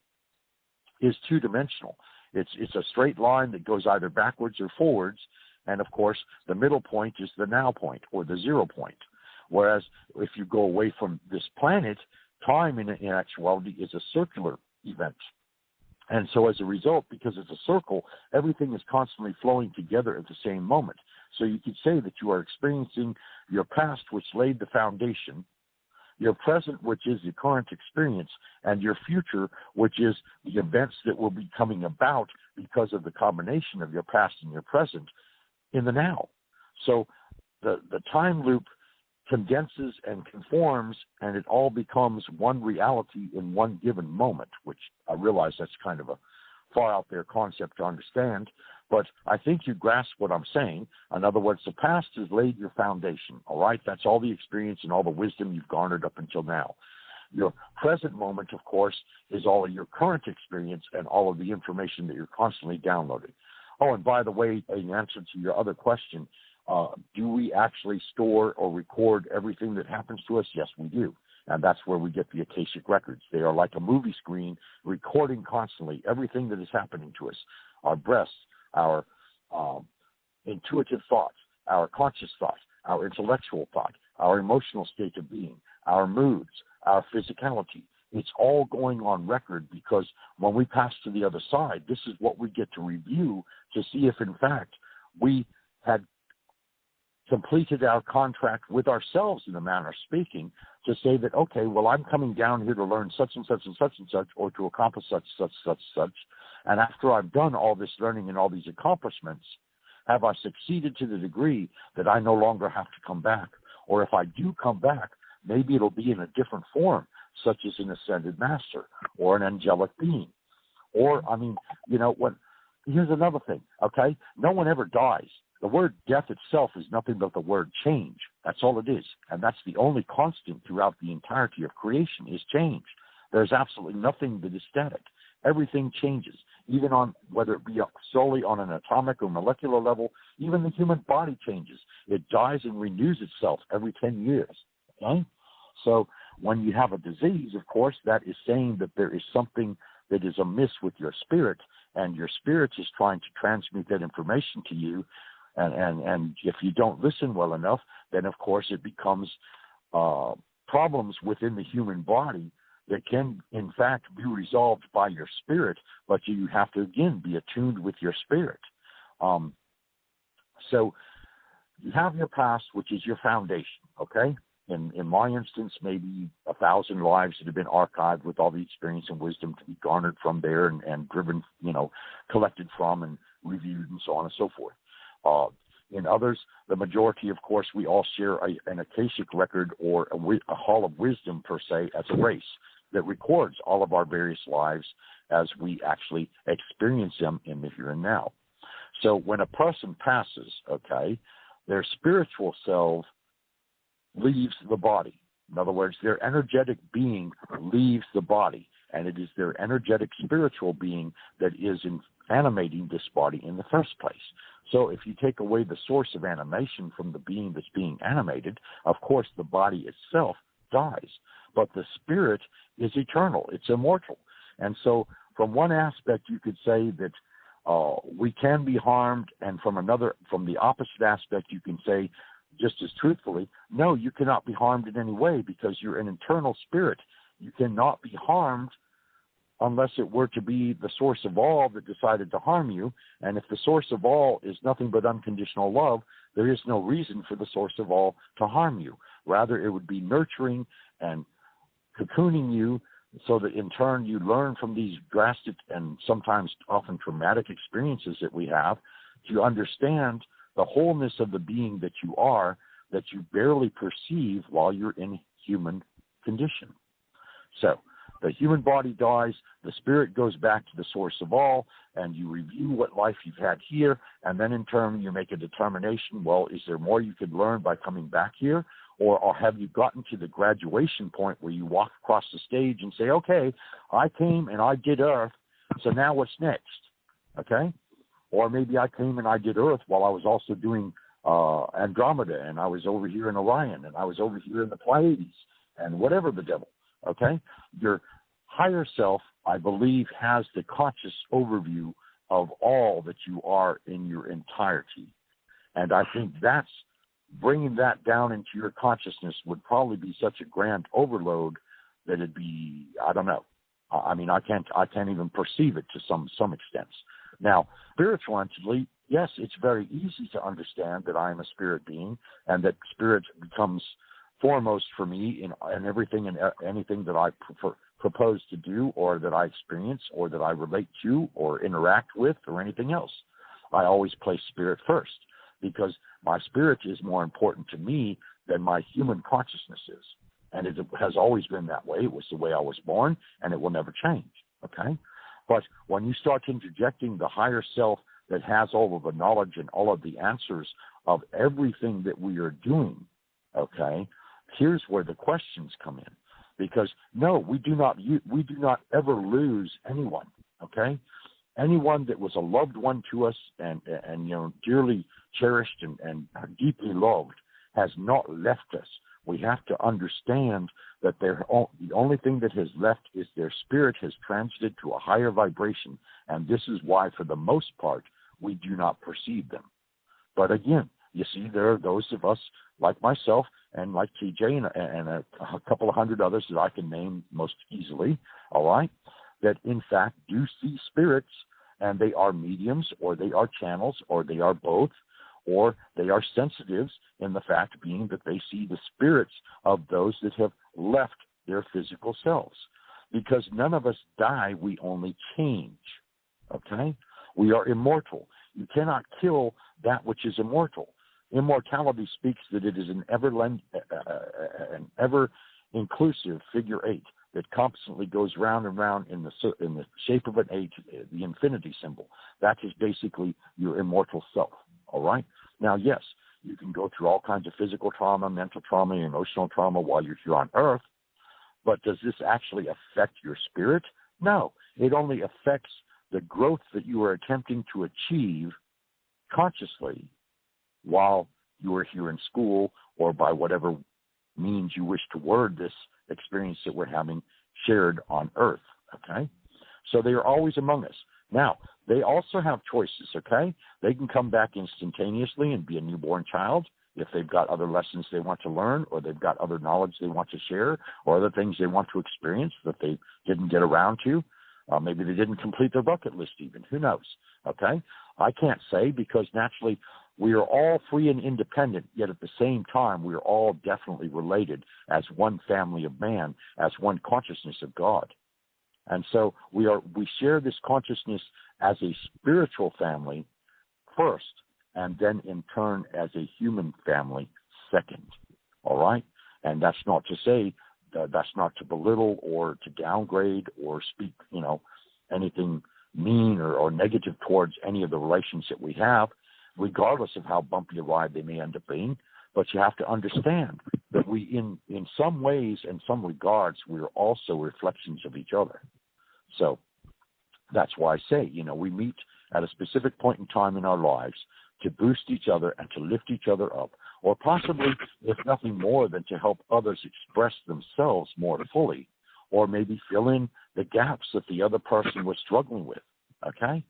is two-dimensional. It's a straight line that goes either backwards or forwards, and of course the middle point is the now point or the 0 point. Whereas if you go away from this planet, time in actuality is a circular event. And so as a result, because it's a circle, everything is constantly flowing together at the same moment. So you could say that you are experiencing your past, which laid the foundation, your present, which is the current experience, and your future, which is the events that will be coming about because of the combination of your past and your present in the now. So the time loop condenses and conforms, and it all becomes one reality in one given moment, which I realize that's kind of a far out there concept to understand, but I think you grasp what I'm saying. In other words, the past has laid your foundation, all right? That's all the experience and all the wisdom you've garnered up until now. Your present moment, of course, is all of your current experience and all of the information that you're constantly downloading. Oh, and by the way, in answer to your other question, do we actually store or record everything that happens to us? Yes, we do. And that's where we get the Akashic records. They are like a movie screen recording constantly everything that is happening to us. Our breaths, our intuitive thoughts, our conscious thought, our intellectual thought, our emotional state of being, our moods, our physicality. It's all going on record because when we pass to the other side, this is what we get to review to see if, in fact, we had completed our contract with ourselves, in a manner of speaking, to say that, okay, well, I'm coming down here to learn such and such and such and such, or to accomplish such, and after I've done all this learning and all these accomplishments, have I succeeded to the degree that I no longer have to come back? Or if I do come back, maybe it'll be in a different form, such as an ascended master or an angelic being. Or, I mean, you know, here's another thing, okay? No one ever dies. The word death itself is nothing but the word change. That's all it is. And that's the only constant throughout the entirety of creation is change. There's absolutely nothing that is static. Everything changes, even on whether it be solely on an atomic or molecular level. Even the human body changes. It dies and renews itself every 10 years. Okay? So when you have a disease, of course, that is saying that there is something that is amiss with your spirit, and your spirit is trying to transmit that information to you. And if you don't listen well enough, then, of course, it becomes problems within the human body that can, in fact, be resolved by your spirit, but you have to, again, be attuned with your spirit. So you have your past, which is your foundation, okay? In my instance, maybe 1,000 lives that have been archived with all the experience and wisdom to be garnered from there and driven, collected from and reviewed and so on and so forth. In others, the majority, of course, we all share an Akashic record or a hall of wisdom, per se, as a race that records all of our various lives as we actually experience them in the here and now. So when a person passes, okay, their spiritual self leaves the body. In other words, their energetic being leaves the body, and it is their energetic spiritual being that is animating this body in the first place. So if you take away the source of animation from the being that's being animated, of course the body itself dies. But the spirit is eternal. It's immortal. And so from one aspect, you could say that we can be harmed, and from the opposite aspect, you can say, just as truthfully, no, you cannot be harmed in any way because you're an eternal spirit. You cannot be harmed unless it were to be the source of all that decided to harm you. And if the source of all is nothing but unconditional love, there is no reason for the source of all to harm you. Rather, it would be nurturing and cocooning you so that in turn you learn from these drastic and sometimes often traumatic experiences that we have to understand the wholeness of the being that you are, that you barely perceive while you're in human condition. So the human body dies, the spirit goes back to the source of all, and you review what life you've had here, and then in turn you make a determination, well, is there more you could learn by coming back here? Or have you gotten to the graduation point where you walk across the stage and say, okay, I came and I did Earth, so now what's next? Okay? Or maybe I came and I did Earth while I was also doing Andromeda, and I was over here in Orion, and I was over here in the Pleiades, and whatever the devil. Okay? Your higher self I believe, has the conscious overview of all that you are in your entirety. And I think that's bringing that down into your consciousness would probably be such a grand overload that it'd be, I don't know. I mean, I can't even perceive it to some extent. Now, spiritual entity, yes, it's very easy to understand that I am a spirit being and that spirit becomes foremost for me in everything and anything that I propose to do or that I experience or that I relate to or interact with or anything else. I always place spirit first because my spirit is more important to me than my human consciousness is. And it has always been that way. It was the way I was born, and it will never change, okay? But when you start interjecting the higher self that has all of the knowledge and all of the answers of everything that we are doing, okay, here's where the questions come in. Because, no, we do not ever lose anyone, okay? Anyone that was a loved one to us and dearly cherished and deeply loved has not left us. We have to understand that the only thing that has left is their spirit has transited to a higher vibration, and this is why, for the most part, we do not perceive them. But again, you see, there are those of us like myself and like TJ and a couple of hundred others that I can name most easily, all right, that in fact do see spirits, and they are mediums or they are channels or they are both, or they are sensitives in the fact being that they see the spirits of those that have left their physical selves. Because none of us die, we only change, okay? We are immortal. You cannot kill that which is immortal. Immortality speaks that it is an ever-inclusive figure eight that constantly goes round and round in the shape of an eight, the infinity symbol. That is basically your immortal self, all right? Now, yes, you can go through all kinds of physical trauma, mental trauma, emotional trauma while you're here on Earth, but does this actually affect your spirit? No, it only affects the growth that you are attempting to achieve consciously while you are here in school or by whatever means you wish to word this experience that we're having shared on Earth, okay? So they are always among us. Now, they also have choices, okay? They can come back instantaneously and be a newborn child if they've got other lessons they want to learn or they've got other knowledge they want to share or other things they want to experience that they didn't get around to. Maybe they didn't complete their bucket list even. Who knows, okay? I can't say because naturally we are all free and independent, yet at the same time we are all definitely related as one family of man, as one consciousness of God. And so we share this consciousness as a spiritual family first, and then in turn as a human family second, all right? And that's not to say, that's not to belittle or to downgrade or speak, anything mean or negative towards any of the relations that we have, regardless of how bumpy a ride they may end up being. But you have to understand that we, in some ways and some regards, we're also reflections of each other. So that's why I say, we meet at a specific point in time in our lives to boost each other and to lift each other up, or possibly, if nothing more, than to help others express themselves more fully, or maybe fill in the gaps that the other person was struggling with, okay?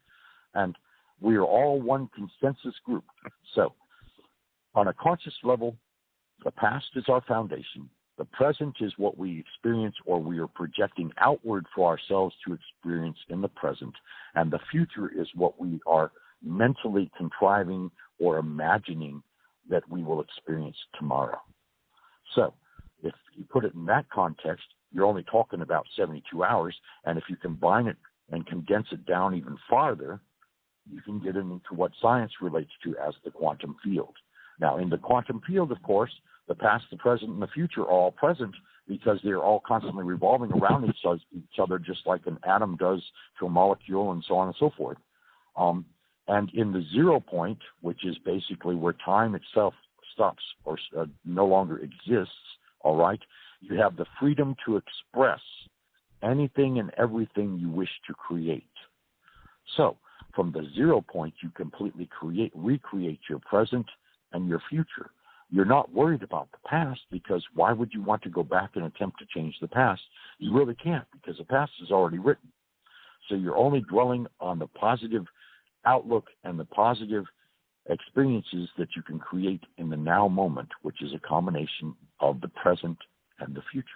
And we are all one consensus group. So on a conscious level, the past is our foundation. The present is what we experience or we are projecting outward for ourselves to experience in the present. And the future is what we are mentally contriving or imagining that we will experience tomorrow. So if you put it in that context, you're only talking about 72 hours. And if you combine it and condense it down even farther, you can get into what science relates to as the quantum field. Now, in the quantum field, of course, the past, the present, and the future are all present because they're all constantly revolving around each other, just like an atom does to a molecule and so on and so forth. And in the 0 point, which is basically where time itself stops or no longer exists, all right, you have the freedom to express anything and everything you wish to create. So from the 0 point, you completely recreate your present and your future. You're not worried about the past because why would you want to go back and attempt to change the past? You really can't because the past is already written. So you're only dwelling on the positive outlook and the positive experiences that you can create in the now moment, which is a combination of the present and the future.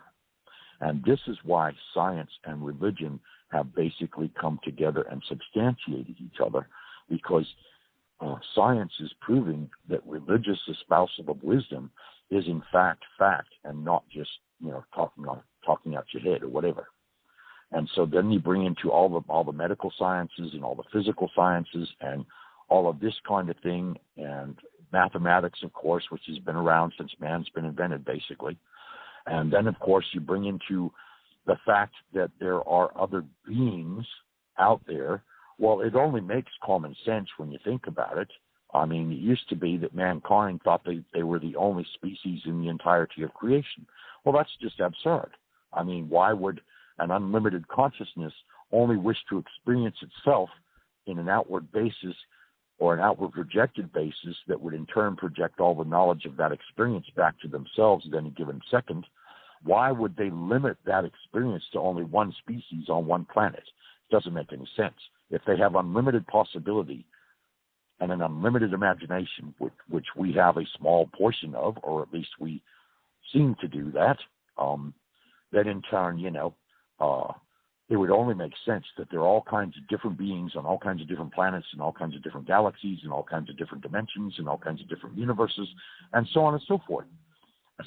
And this is why science and religion have basically come together and substantiated each other, because science is proving that religious espousal of wisdom is in fact and not just, talking out your head or whatever. And so then you bring into all the medical sciences and all the physical sciences and all of this kind of thing, and mathematics, of course, which has been around since man's been invented, basically. And then, of course, you bring into the fact that there are other beings out there. Well, it only makes common sense when you think about it. I mean, it used to be that mankind thought they were the only species in the entirety of creation. Well, that's just absurd. I mean, why would an unlimited consciousness only wish to experience itself in an outward basis or an outward projected basis that would in turn project all the knowledge of that experience back to themselves at any given second? Why would they limit that experience to only one species on one planet? It doesn't make any sense. If they have unlimited possibility and an unlimited imagination, which we have a small portion of, or at least we seem to do that, then in turn, it would only make sense that there are all kinds of different beings on all kinds of different planets and all kinds of different galaxies and all kinds of different dimensions and all kinds of different universes and so on and so forth.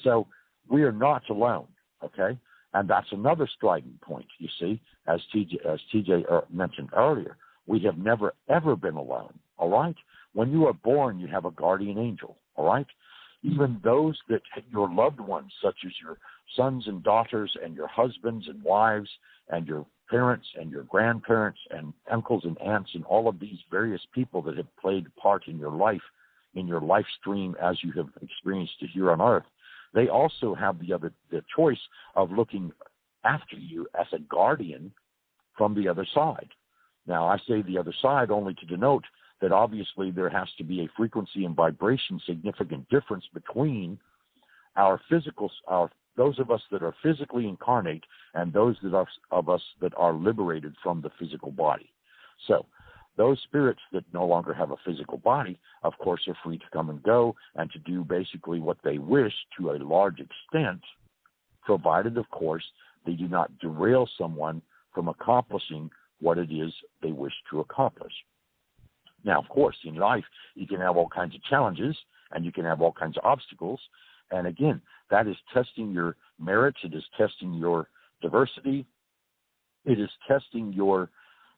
So we are not alone, okay? And that's another strident point, you see, as TJ mentioned earlier. We have never, ever been alone, all right? When you are born, you have a guardian angel, all right? Even those that your loved ones, such as your sons and daughters and your husbands and wives and your parents and your grandparents and uncles and aunts and all of these various people that have played part in your life stream as you have experienced it here on earth, they also have the choice of looking after you as a guardian from the other side. Now, I say the other side only to denote that obviously there has to be a frequency and vibration significant difference between those of us that are physically incarnate and those of us that are liberated from the physical body. So those spirits that no longer have a physical body, of course, are free to come and go and to do basically what they wish to a large extent, provided, of course, they do not derail someone from accomplishing what it is they wish to accomplish. Now, of course, in life, you can have all kinds of challenges and you can have all kinds of obstacles. And again, that is testing your merits. It is testing your diversity. It is testing your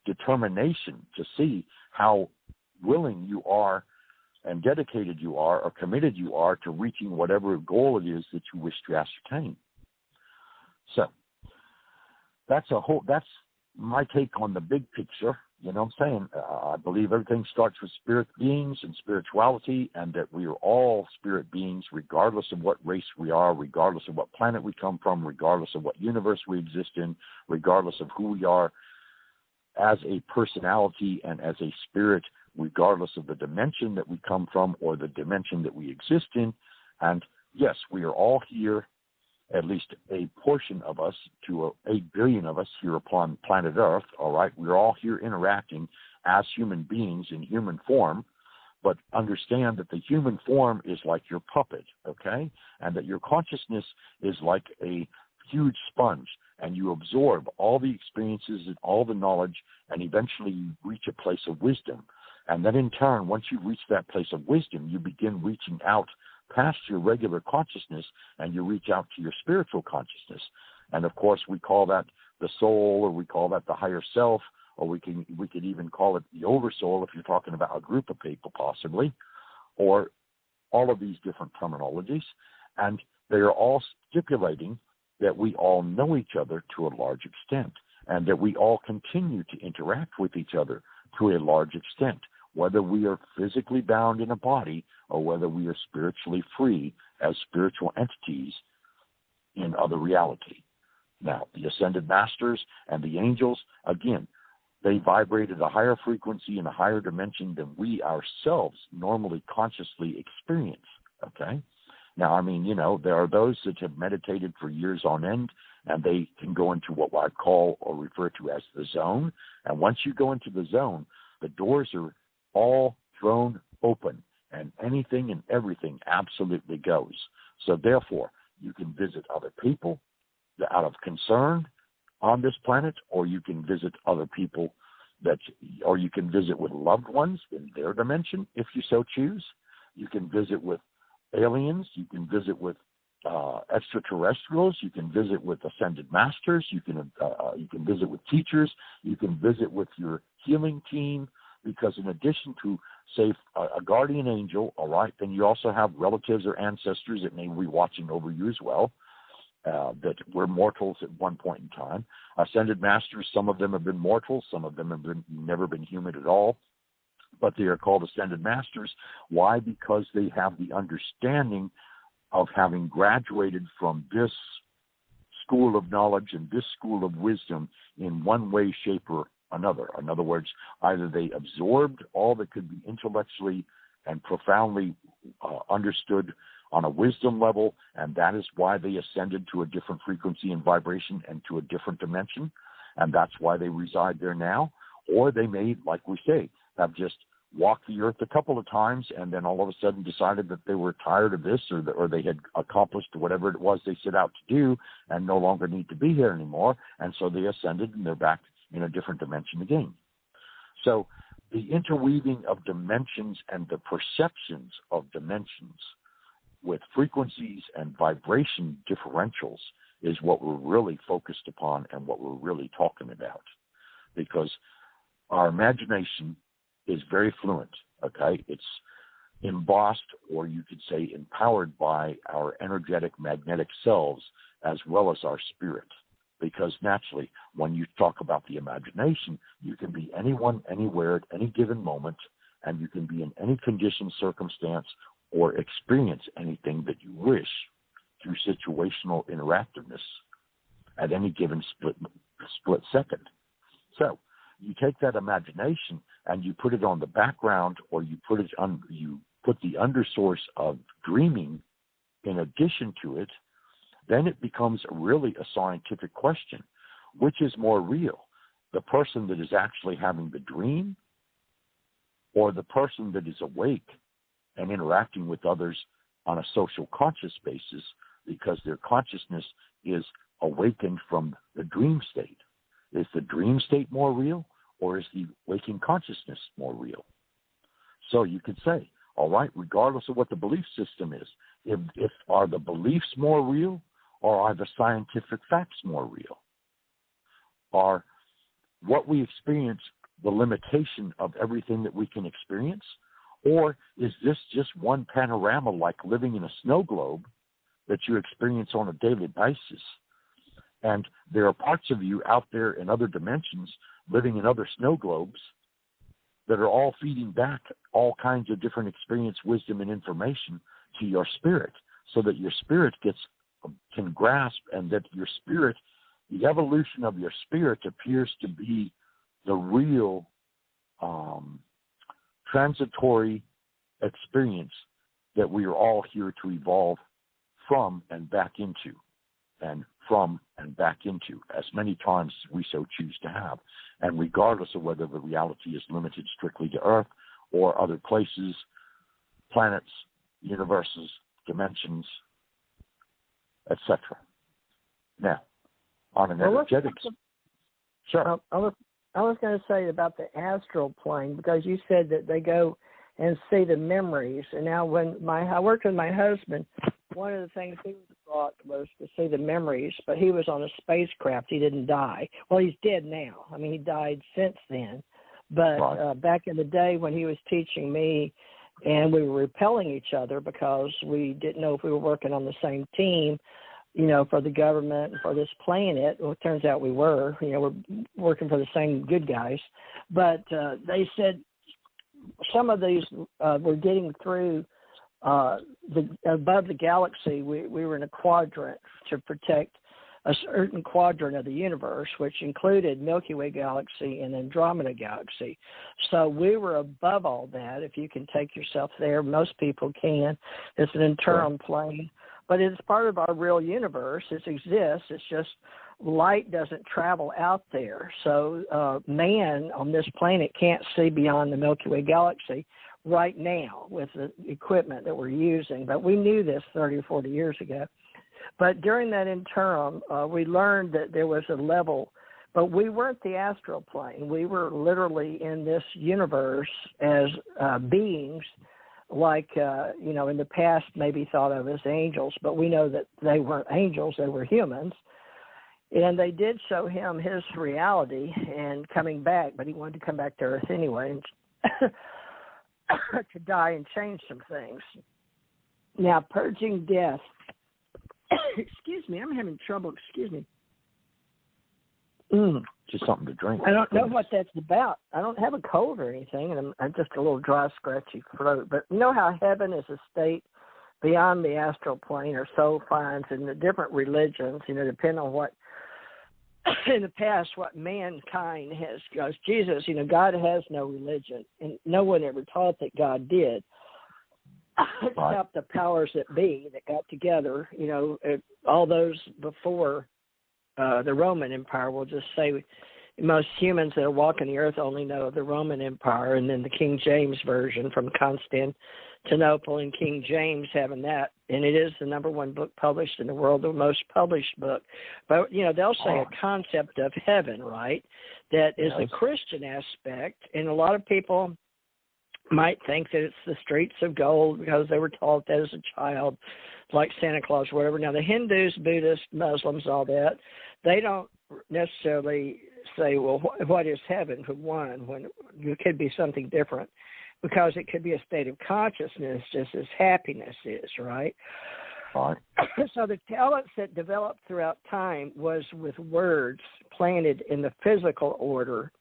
determination to see how willing you are and dedicated you are or committed you are to reaching whatever goal it is that you wish to ascertain. So that's my take on the big picture. You know what I'm saying? I believe everything starts with spirit beings and spirituality, and that we are all spirit beings regardless of what race we are, regardless of what planet we come from, regardless of what universe we exist in, regardless of who we are as a personality and as a spirit, regardless of the dimension that we come from or the dimension that we exist in. And yes, we are all here, at least a portion of us, to 8 billion of us here upon planet Earth, all right? We're all here interacting as human beings in human form, but understand that the human form is like your puppet, okay? And that your consciousness is like a huge sponge, and you absorb all the experiences and all the knowledge, and eventually you reach a place of wisdom. And then in turn, once you reach that place of wisdom, you begin reaching out past your regular consciousness, and you reach out to your spiritual consciousness. And of course, we call that the soul, or we call that the higher self, or we could even call it the oversoul if you're talking about a group of people possibly, or all of these different terminologies. And they are all stipulating that we all know each other to a large extent, and that we all continue to interact with each other to a large extent, whether we are physically bound in a body or whether we are spiritually free as spiritual entities in other reality. Now, the ascended masters and the angels, again, they vibrate at a higher frequency in a higher dimension than we ourselves normally consciously experience, okay? Now, I mean, there are those that have meditated for years on end, and they can go into what I call or refer to as the zone. And once you go into the zone, the doors are all thrown open, and anything and everything absolutely goes. So therefore, you can visit other people out of concern on this planet, or you can visit other people or you can visit with loved ones in their dimension if you so choose. You can visit with aliens. You can visit with extraterrestrials. You can visit with ascended masters. You can visit with teachers. You can visit with your healing team, because in addition to, say, a guardian angel, all right, then you also have relatives or ancestors that may be watching over you as well, that were mortals at one point in time. Ascended masters, some of them have been mortals, some of them have never been human at all, but they are called ascended masters. Why? Because they have the understanding of having graduated from this school of knowledge and this school of wisdom in one way, shape, or another. In other words, either they absorbed all that could be intellectually and profoundly understood on a wisdom level, and that is why they ascended to a different frequency and vibration and to a different dimension, and that's why they reside there now. Or they may, like we say, have just walked the earth a couple of times and then all of a sudden decided that they were tired of this, or they had accomplished whatever it was they set out to do and no longer need to be here anymore, and so they ascended and they're back in a different dimension again. So the interweaving of dimensions and the perceptions of dimensions with frequencies and vibration differentials is what we're really focused upon and what we're really talking about, because our imagination is very fluent, okay? It's embossed, or you could say empowered by our energetic magnetic selves as well as our spirit, because naturally when you talk about the imagination, you can be anyone, anywhere, at any given moment, and you can be in any condition, circumstance, or experience anything that you wish through situational interactiveness at any given split second. So you take that imagination and you put it on the background, or you put the undersource of dreaming in addition to it, then it becomes really a scientific question. Which is more real? The person that is actually having the dream, or the person that is awake and interacting with others on a social conscious basis, because their consciousness is awakened from the dream state? Is the dream state more real, or is the waking consciousness more real? So you could say, all right, regardless of what the belief system is, if are the beliefs more real, or are the scientific facts more real? Are what we experience the limitation of everything that we can experience? Or is this just one panorama, like living in a snow globe, that you experience on a daily basis? And there are parts of you out there in other dimensions living in other snow globes that are all feeding back all kinds of different experience, wisdom, and information to your spirit, so that your spirit can grasp, and that your spirit, the evolution of your spirit, appears to be the real transitory experience that we are all here to evolve from and back into, and from and back into as many times as we so choose to have, and regardless of whether the reality is limited strictly to Earth or other places, planets, universes, dimensions, etc. Now, on an energetics, sure. I was going to say about the astral plane, because you said that they go and see the memories. And now when I worked with my husband, one of the things he was taught was to see the memories, but he was on a spacecraft. He didn't die. Well, he's dead now. I mean, he died since then. But right. Back in the day when he was teaching me, and we were repelling each other because we didn't know if we were working on the same team, for the government and for this planet. Well, it turns out we were. We're working for the same good guys. But they said some of these were getting through above the galaxy. We were in a quadrant to protect a certain quadrant of the universe, which included Milky Way galaxy and Andromeda galaxy. So we were above all that. If you can take yourself there, most people can. It's an internal plane, but it's part of our real universe. It exists. It's just light doesn't travel out there. So man on this planet can't see beyond the Milky Way galaxy right now with the equipment that we're using. But we knew this 30 or 40 years ago. But during that interim, we learned that there was a level, but we weren't the astral plane. We were literally in this universe as beings, like, in the past maybe thought of as angels, but we know that they weren't angels, they were humans. And they did show him his reality and coming back, but he wanted to come back to Earth anyway and to die and change some things. Now, purging death. Excuse me, I'm having trouble. Excuse me. Just something to drink. I don't know what that's about. I don't have a cold or anything, and I'm just a little dry, scratchy throat. But you know how heaven is a state beyond the astral plane, or so finds in the different religions, depending on what, in the past, what mankind has. Because Jesus, God has no religion, and no one ever taught that God did. Except the powers that be that got together, all those before the Roman Empire. We'll just say most humans that are walking the earth only know of the Roman Empire, and then the King James Version from Constantinople, and King James having that. And it is the number one book published in the world, the most published book. But, they'll say a concept of heaven, right, that is a Christian aspect, and a lot of people might think that it's the streets of gold because they were taught that as a child, like Santa Claus or whatever. Now, the Hindus, Buddhists, Muslims, all that, they don't necessarily say, well, what is heaven for one, when it could be something different, because it could be a state of consciousness just as happiness is, right? Right. So the talents that developed throughout time was with words planted in the physical order.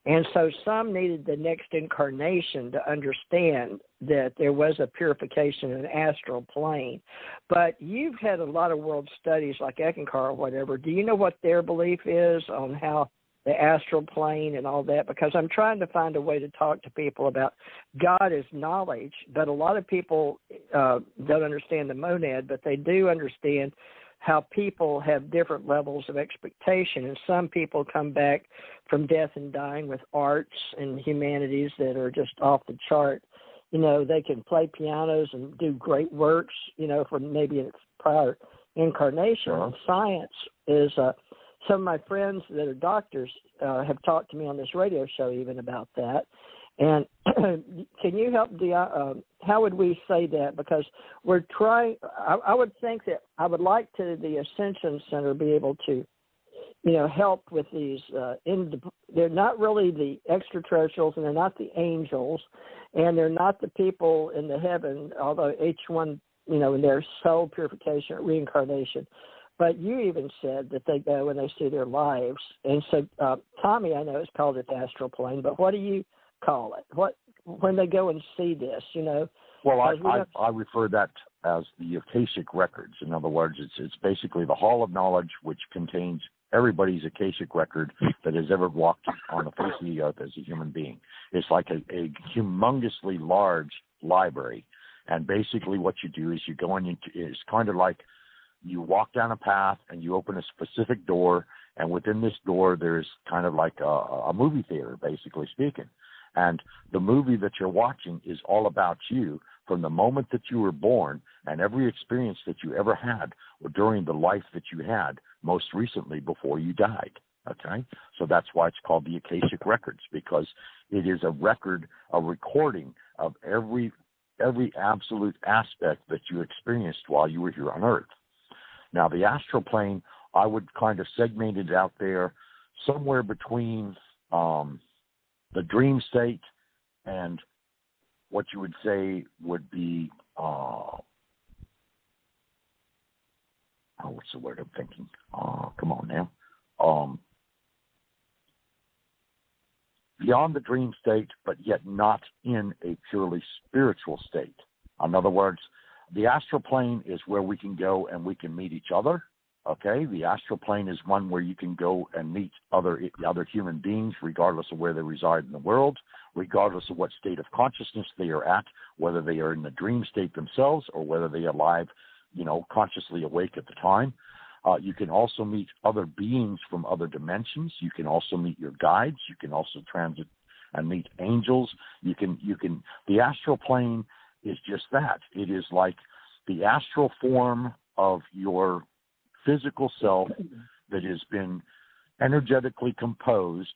And so some needed the next incarnation to understand that there was a purification in the astral plane. But you've had a lot of world studies like Eckankar or whatever. Do you know what their belief is on how the astral plane and all that? Because I'm trying to find a way to talk to people about God as knowledge, but a lot of people don't understand the monad, but they do understand how people have different levels of expectation, and some people come back from death and dying with arts and humanities that are just off the chart. They can play pianos and do great works, from maybe its prior incarnation. And science is, some of my friends that are doctors have talked to me on this radio show even about that. And can you help how would we say that? Because we're trying, I would think that I would like to, the Ascension Center, be able to, help with these, they're not really the extraterrestrials, and they're not the angels, and they're not the people in the heaven, although each one, in their soul purification or reincarnation. But you even said that they go and they see their lives. And so Tommy, I know, has called it the astral plane, but what do you call it? What when they go and see this, Well, I refer that as the Akashic records. In other words, it's basically the hall of knowledge, which contains everybody's Akashic record that has ever walked on the face of the earth as a human being. It's like a humongously large library, and basically what you do is you go in. It's kind of like you walk down a path and you open a specific door, and within this door there's kind of like a movie theater, basically speaking. And the movie that you're watching is all about you from the moment that you were born, and every experience that you ever had or during the life that you had most recently before you died. Okay? So that's why it's called the Akashic Records, because it is a record, a recording of every absolute aspect that you experienced while you were here on Earth. Now, the astral plane, I would kind of segment it out there somewhere between the dream state and what you would say would be, what's the word I'm thinking? Come on now. Beyond the dream state, but yet not in a purely spiritual state. In other words, the astral plane is where we can go and we can meet each other, Okay, the astral plane is one where you can go and meet other human beings, regardless of where they reside in the world, regardless of what state of consciousness they are at, whether they are in the dream state themselves or whether they are alive, consciously awake at the time. You can also meet other beings from other dimensions. You can also meet your guides. You can also transit and meet angels. The astral plane is just that. It is like the astral form of your physical self that has been energetically composed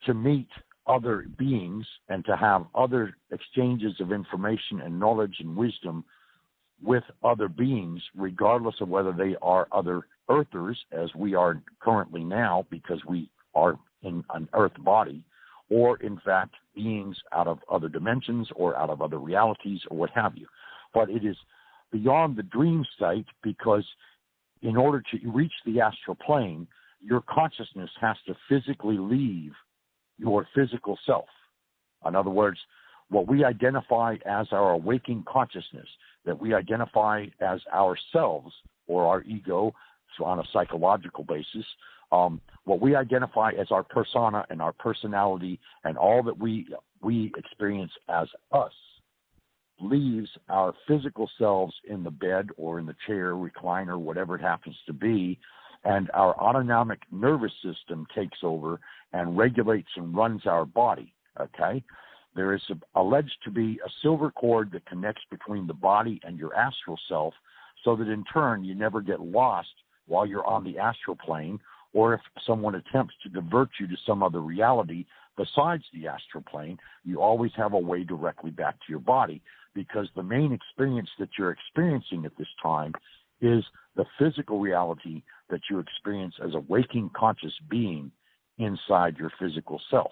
to meet other beings and to have other exchanges of information and knowledge and wisdom with other beings, regardless of whether they are other earthers, as we are currently now because we are in an earth body, or in fact beings out of other dimensions or out of other realities or what have you. But it is beyond the dream state, because in order to reach the astral plane, your consciousness has to physically leave your physical self. In other words, what we identify as our awakened consciousness, that we identify as ourselves or our ego, so on a psychological basis, what we identify as our persona and our personality and all that we experience as us, leaves our physical selves in the bed or in the chair, recliner, whatever it happens to be, and our autonomic nervous system takes over and regulates and runs our body, okay? There is alleged to be a silver cord that connects between the body and your astral self, so that in turn you never get lost while you're on the astral plane, or if someone attempts to divert you to some other reality besides the astral plane, you always have a way directly back to your body, because the main experience that you're experiencing at this time is the physical reality that you experience as a waking conscious being inside your physical self.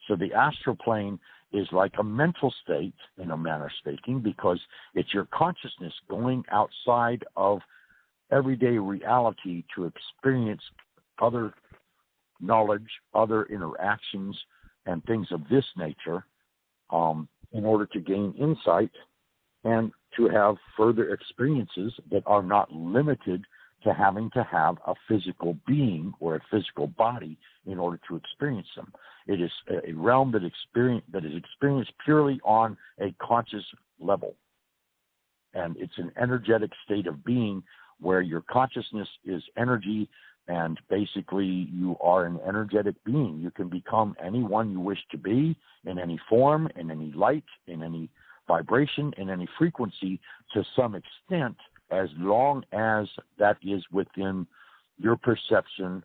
So the astral plane is like a mental state, in a manner speaking, because it's your consciousness going outside of everyday reality to experience other knowledge, other interactions, and things of this nature, in order to gain insight and to have further experiences that are not limited to having to have a physical being or a physical body in order to experience them. It is a realm that is experienced purely on a conscious level. And it's an energetic state of being where your consciousness is energy, and basically you are an energetic being. You can become anyone you wish to be, in any form, in any light, in any vibration, in any frequency, to some extent, as long as that is within your perception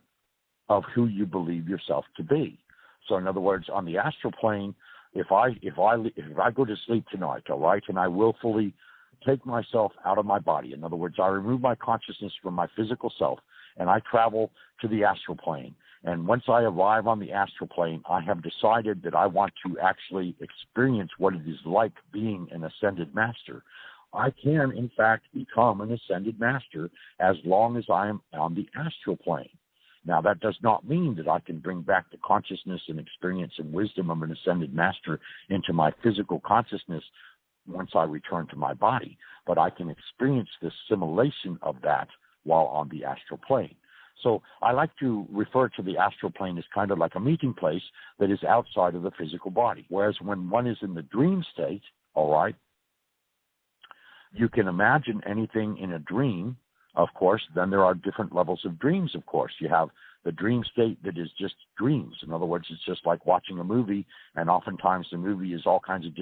of who you believe yourself to be. So in other words, on the astral plane, if I go to sleep tonight, all right, and I willfully take myself out of my body, in other words, I remove my consciousness from my physical self, and I travel to the astral plane. And once I arrive on the astral plane, I have decided that I want to actually experience what it is like being an ascended master. I can, in fact, become an ascended master as long as I am on the astral plane. Now, that does not mean that I can bring back the consciousness and experience and wisdom of an ascended master into my physical consciousness once I return to my body, but I can experience the simulation of that while on the astral plane. So I like to refer to the astral plane as kind of like a meeting place that is outside of the physical body. Whereas when one is in the dream state, all right, you can imagine anything in a dream, of course. Then there are different levels of dreams, of course. You have the dream state that is just dreams. In other words, it's just like watching a movie, and oftentimes the movie is all kinds of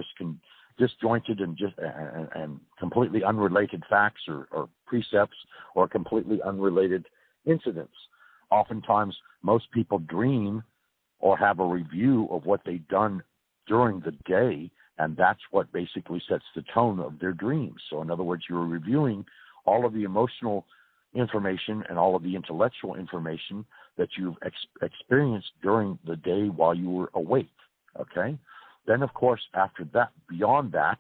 disjointed and completely unrelated facts or precepts or completely unrelated incidents. Oftentimes, most people dream or have a review of what they've done during the day, and that's what basically sets the tone of their dreams. So in other words, you're reviewing all of the emotional information and all of the intellectual information that you've experienced during the day while you were awake, okay? Then, of course, after that, beyond that,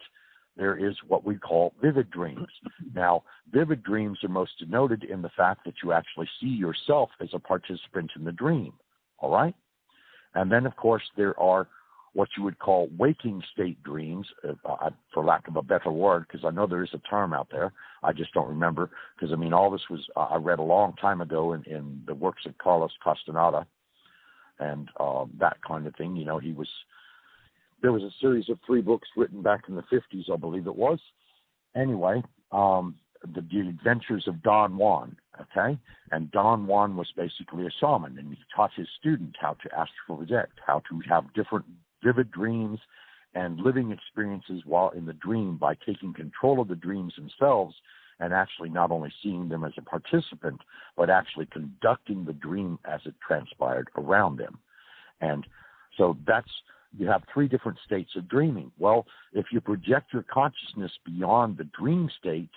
there is what we call vivid dreams. Now, vivid dreams are most denoted in the fact that you actually see yourself as a participant in the dream, all right? And then, of course, there are what you would call waking state dreams, for lack of a better word, because I know there is a term out there. I just don't remember, because, I mean, all this was, I read a long time ago in the works of Carlos Castaneda and that kind of thing. You know, there was a series of 3 books written back in the 50s, I believe it was. Anyway, the Adventures of Don Juan, okay? And Don Juan was basically a shaman, and he taught his student how to astral project, how to have different vivid dreams and living experiences while in the dream by taking control of the dreams themselves and actually not only seeing them as a participant, but actually conducting the dream as it transpired around them. And so you have 3 different states of dreaming. Well, if you project your consciousness beyond the dream state,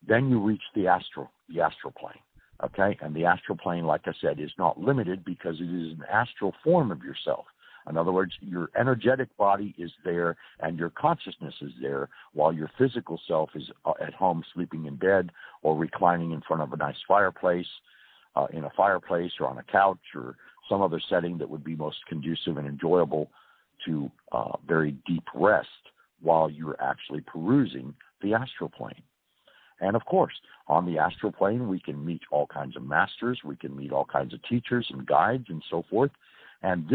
then you reach the astral plane, okay? And the astral plane, like I said, is not limited because it is an astral form of yourself. In other words, your energetic body is there and your consciousness is there while your physical self is at home sleeping in bed or reclining in front of a nice fireplace, in a fireplace or on a couch or some other setting that would be most conducive and enjoyable to very deep rest while you're actually perusing the astral plane. And, of course, on the astral plane, we can meet all kinds of masters. We can meet all kinds of teachers and guides and so forth. And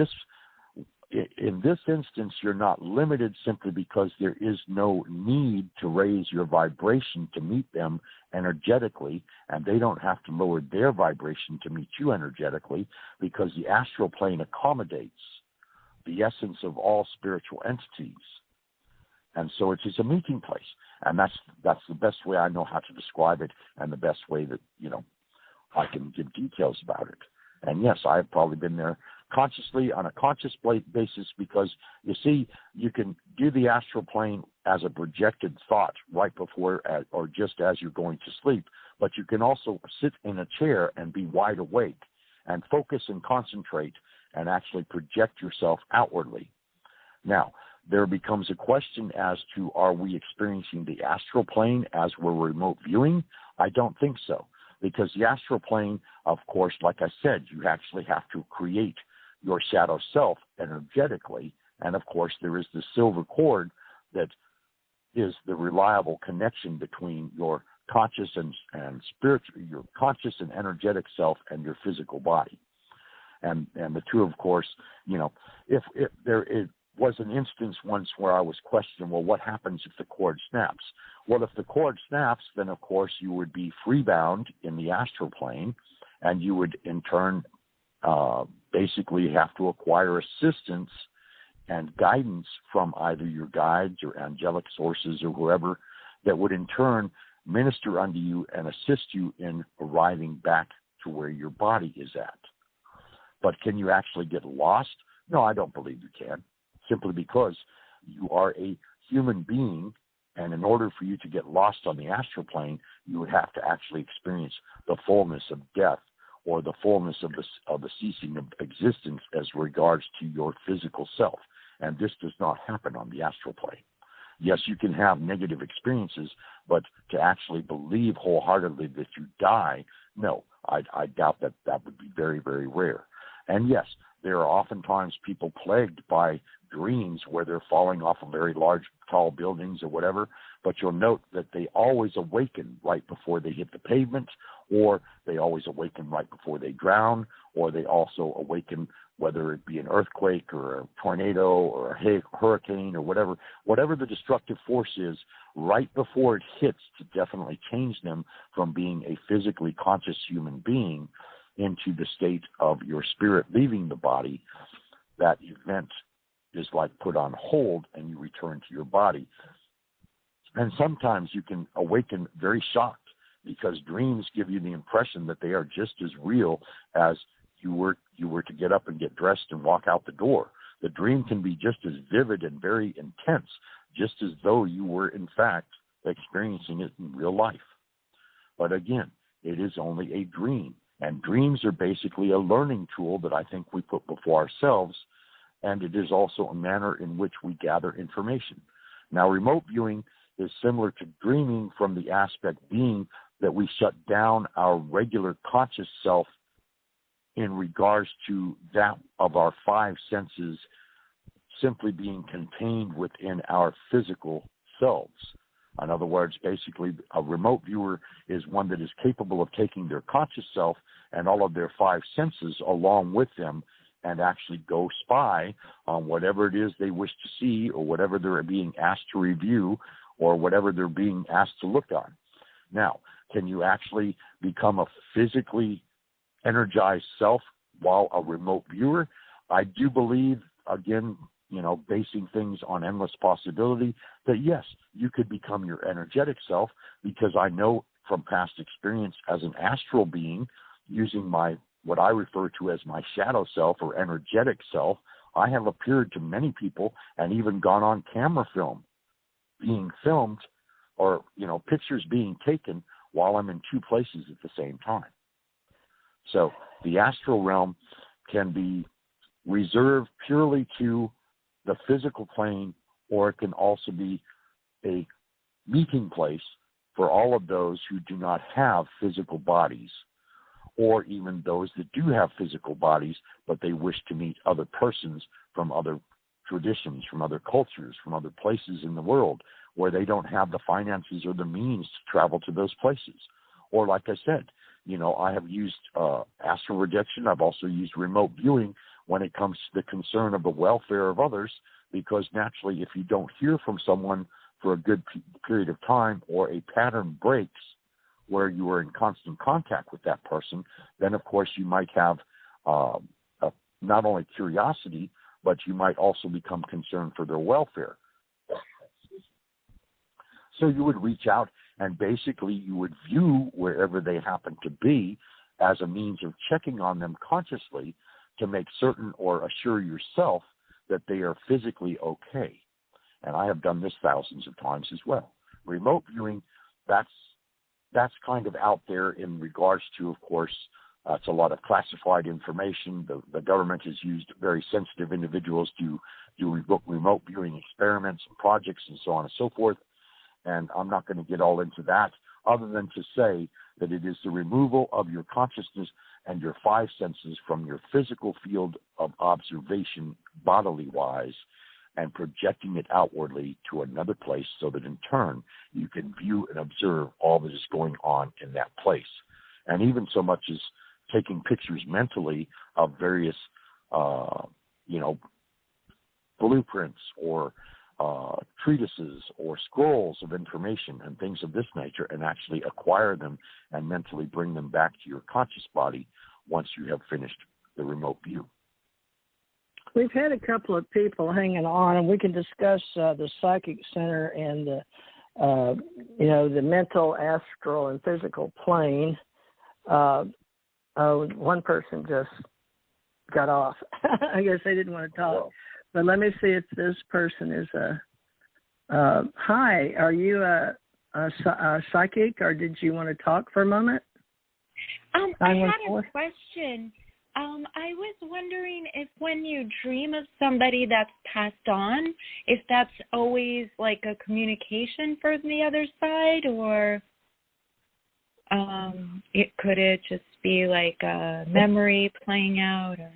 in this instance, you're not limited simply because there is no need to raise your vibration to meet them energetically, and they don't have to lower their vibration to meet you energetically because the astral plane accommodates the essence of all spiritual entities. And so it is a meeting place. And that's the best way I know how to describe it and the best way that, you know, I can give details about it. And yes, I've probably been there consciously on a conscious basis because, you see, you can do the astral plane as a projected thought right before or just as you're going to sleep. But you can also sit in a chair and be wide awake and focus and concentrate and actually project yourself outwardly. Now, there becomes a question as to, are we experiencing the astral plane as we're remote viewing? I don't think so, because the astral plane, of course, like I said, you actually have to create your shadow self energetically. And, of course, there is the silver cord that is the reliable connection between your conscious and spiritual, your conscious and energetic self and your physical body. And the two, of course, you know, if there was an instance once where I was questioning, well, what happens if the cord snaps? Well, if the cord snaps, then, of course, you would be freebound in the astral plane, and you would, in turn, basically have to acquire assistance and guidance from either your guides or angelic sources or whoever that would, in turn, minister unto you and assist you in arriving back to where your body is at. But can you actually get lost? No, I don't believe you can. Simply because you are a human being, and in order for you to get lost on the astral plane, you would have to actually experience the fullness of death or the fullness of the ceasing of existence as regards to your physical self. And this does not happen on the astral plane. Yes, you can have negative experiences, but to actually believe wholeheartedly that you die, no, I doubt that would be very, very rare. And yes, there are oftentimes people plagued by dreams where they're falling off of very large, tall buildings or whatever, but you'll note that they always awaken right before they hit the pavement, or they always awaken right before they drown, or they also awaken whether it be an earthquake or a tornado or a hurricane or whatever the destructive force is, right before it hits to definitely change them from being a physically conscious human being into the state of your spirit leaving the body. That event is like put on hold and you return to your body. And sometimes you can awaken very shocked because dreams give you the impression that they are just as real as you were to get up and get dressed and walk out the door. The dream can be just as vivid and very intense, just as though you were, in fact, experiencing it in real life. But again, it is only a dream. And dreams are basically a learning tool that I think we put before ourselves, and it is also a manner in which we gather information. Now, remote viewing is similar to dreaming from the aspect being that we shut down our regular conscious self in regards to that of our 5 senses simply being contained within our physical selves. In other words, basically, a remote viewer is one that is capable of taking their conscious self and all of their five senses along with them and actually go spy on whatever it is they wish to see or whatever they're being asked to review or whatever they're being asked to look on. Now, can you actually become a physically energized self while a remote viewer? I do believe, again, basing things on endless possibility, that yes, you could become your energetic self, because I know from past experience as an astral being, using what I refer to as my shadow self or energetic self, I have appeared to many people and even gone on camera film, being filmed, or pictures being taken while I'm in two places at the same time. So the astral realm can be reserved purely to the physical plane, or it can also be a meeting place for all of those who do not have physical bodies, or even those that do have physical bodies, but they wish to meet other persons from other traditions, from other cultures, from other places in the world, where they don't have the finances or the means to travel to those places. Or like I said, I have used astral projection. I've also used remote viewing when it comes to the concern of the welfare of others, because naturally, if you don't hear from someone for a good period of time, or a pattern breaks where you are in constant contact with that person, then of course you might have not only curiosity, but you might also become concerned for their welfare. So you would reach out and basically you would view wherever they happen to be as a means of checking on them consciously to make certain or assure yourself that they are physically okay. And I have done this thousands of times as well. Remote viewing, that's kind of out there in regards to, of course, it's a lot of classified information. The government has used very sensitive individuals to do remote viewing experiments and projects and so on and so forth. And I'm not going to get all into that, other than to say that it is the removal of your consciousness and your five senses from your physical field of observation, bodily-wise, and projecting it outwardly to another place so that in turn you can view and observe all that is going on in that place. And even so much as taking pictures mentally of various, blueprints or treatises or scrolls of information and things of this nature, and actually acquire them and mentally bring them back to your conscious body once you have finished the remote view. We've had a couple of people hanging on, and we can discuss the psychic center and the mental, astral, and physical plane. One person just got off. I guess they didn't want to talk. But let me see if this person is hi, are you a psychic, or did you want to talk for a moment? I had a question. I was wondering if when you dream of somebody that's passed on, if that's always like a communication from the other side, or could it just be like a memory playing out? Or?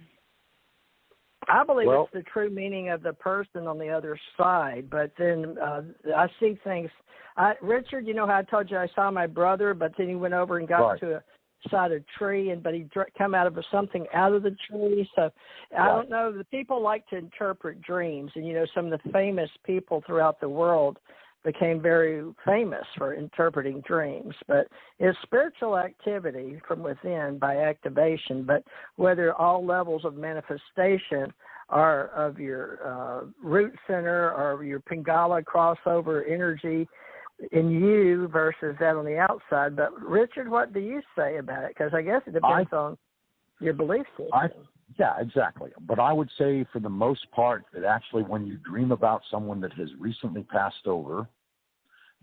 I believe it's the true meaning of the person on the other side, but then I see things. Richard, how I told you I saw my brother, but then he went over and got to a side of a tree, but he come out of something out of the tree. So I don't know. The people like to interpret dreams, and some of the famous people throughout the world became very famous for interpreting dreams. But it's spiritual activity from within by activation, but whether all levels of manifestation are of your root center or your Pingala crossover energy in you versus that on the outside. But Richard, what do you say about it? Because I guess it depends on your belief system. Yeah, exactly. But I would say for the most part that actually when you dream about someone that has recently passed over,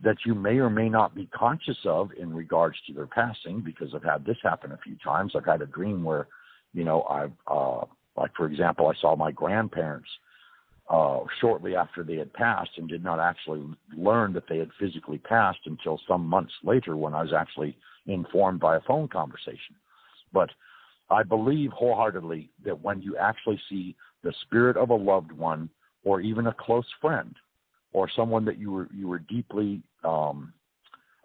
that you may or may not be conscious of in regards to their passing, because I've had this happen a few times. I've had a dream where, like for example, I saw my grandparents shortly after they had passed and did not actually learn that they had physically passed until some months later when I was actually informed by a phone conversation. But I believe wholeheartedly that when you actually see the spirit of a loved one or even a close friend, or someone that you were deeply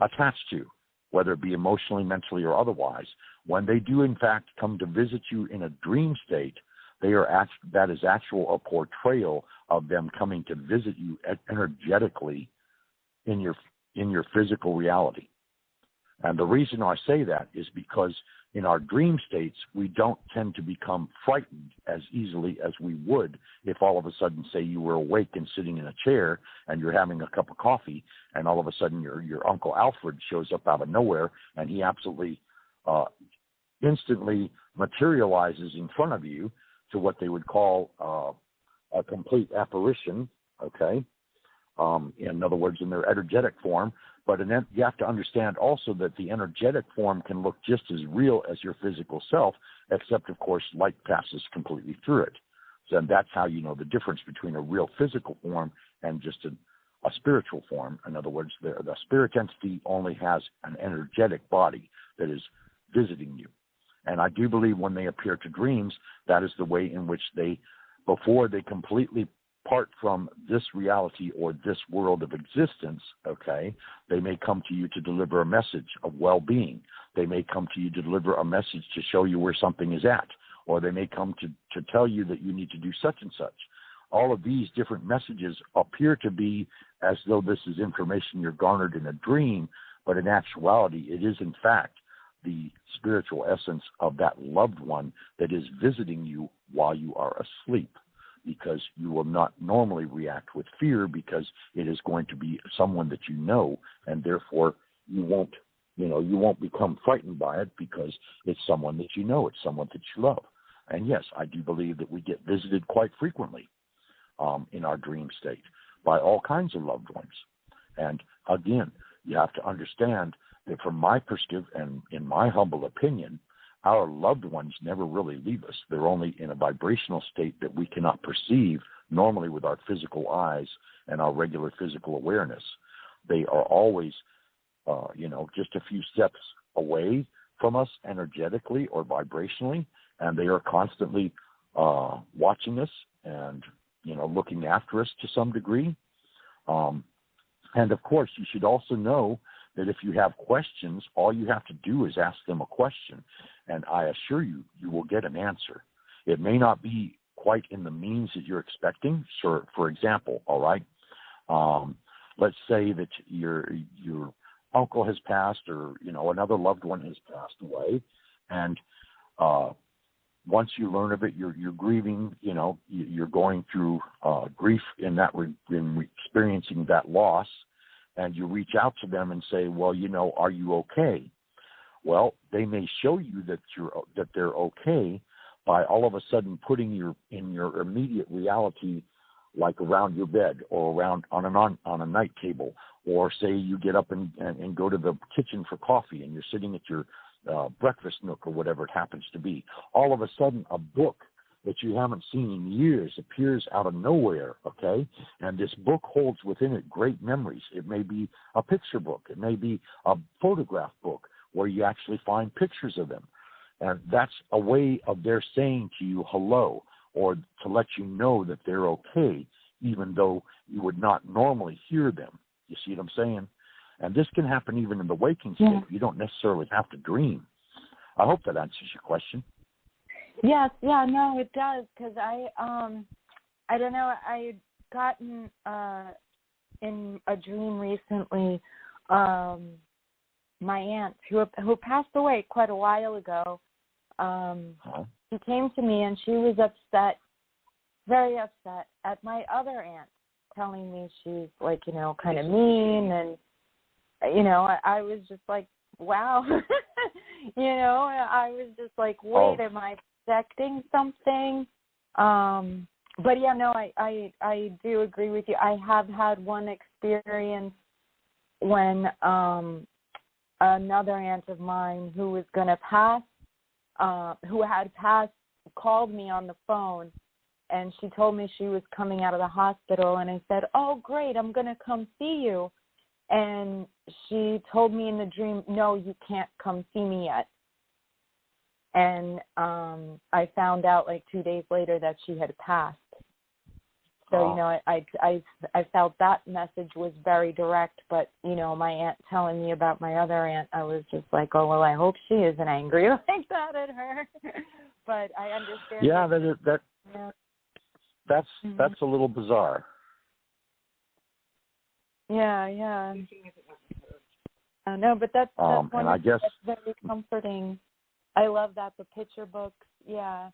attached to, whether it be emotionally, mentally, or otherwise, when they do in fact come to visit you in a dream state, that is actual a portrayal of them coming to visit you energetically in your physical reality. And the reason I say that is because in our dream states, we don't tend to become frightened as easily as we would if all of a sudden, say, you were awake and sitting in a chair and you're having a cup of coffee, and all of a sudden your Uncle Alfred shows up out of nowhere, and he absolutely instantly materializes in front of you to what they would call a complete apparition, okay? In other words, in their energetic form. But you have to understand also that the energetic form can look just as real as your physical self, except, of course, light passes completely through it. So that's how you know the difference between a real physical form and just a spiritual form. In other words, the spirit entity only has an energetic body that is visiting you. And I do believe when they appear to dreams, that is the way in which before they completely part from this reality or this world of existence, okay, they may come to you to deliver a message of well-being. They may come to you to deliver a message to show you where something is at, or they may come to tell you that you need to do such and such. All of these different messages appear to be as though this is information you're garnered in a dream, but in actuality, it is in fact the spiritual essence of that loved one that is visiting you while you are asleep, because you will not normally react with fear because it is going to be someone that you know, and therefore you won't become frightened by it because it's someone that you know, it's someone that you love. And yes, I do believe that we get visited quite frequently in our dream state by all kinds of loved ones. And again, you have to understand that from my perspective and in my humble opinion, our loved ones never really leave us. They're only in a vibrational state that we cannot perceive normally with our physical eyes and our regular physical awareness. They are always, just a few steps away from us energetically or vibrationally, and they are constantly watching us and, looking after us to some degree. And, of course, you should also know that if you have questions, all you have to do is ask them a question, and I assure you, you will get an answer. It may not be quite in the means that you're expecting. So, for example, all right, let's say that your uncle has passed, or another loved one has passed away, and once you learn of it, you're grieving. You're going through grief in experiencing that loss. And you reach out to them and say, well, are you okay? Well, they may show you that they're okay by all of a sudden putting in your immediate reality, like around your bed or around on a night table, or say you get up and go to the kitchen for coffee and you're sitting at your breakfast nook or whatever it happens to be. All of a sudden, a book that you haven't seen in years appears out of nowhere, okay? And this book holds within it great memories. It may be a picture book. It may be a photograph book where you actually find pictures of them. And that's a way of their saying to you hello, or to let you know that they're okay, even though you would not normally hear them. You see what I'm saying? And this can happen even in the waking state. Yeah. You don't necessarily have to dream. I hope that answers your question. Yes, no, it does, because I don't know, I had gotten in a dream recently, my aunt, who passed away quite a while ago, she came to me and she was upset, very upset at my other aunt, telling me she's like, kind of mean, and, I was just like, wow, I was just like, wait, am I expecting something? But yeah, no, I do agree with you. I have had one experience when another aunt of mine who was going to pass, who had passed, called me on the phone, and she told me she was coming out of the hospital, and I said, oh, great, I'm going to come see you. And she told me in the dream, no, you can't come see me yet. And I found out like 2 days later that she had passed. So, I felt that message was very direct, but, my aunt telling me about my other aunt, I was just like, oh, well, I hope she isn't angry like that at her. But I understand. Yeah, that's a little bizarre. Yeah. No, but that's and I guess that's very comforting. I love that, the picture books, yeah.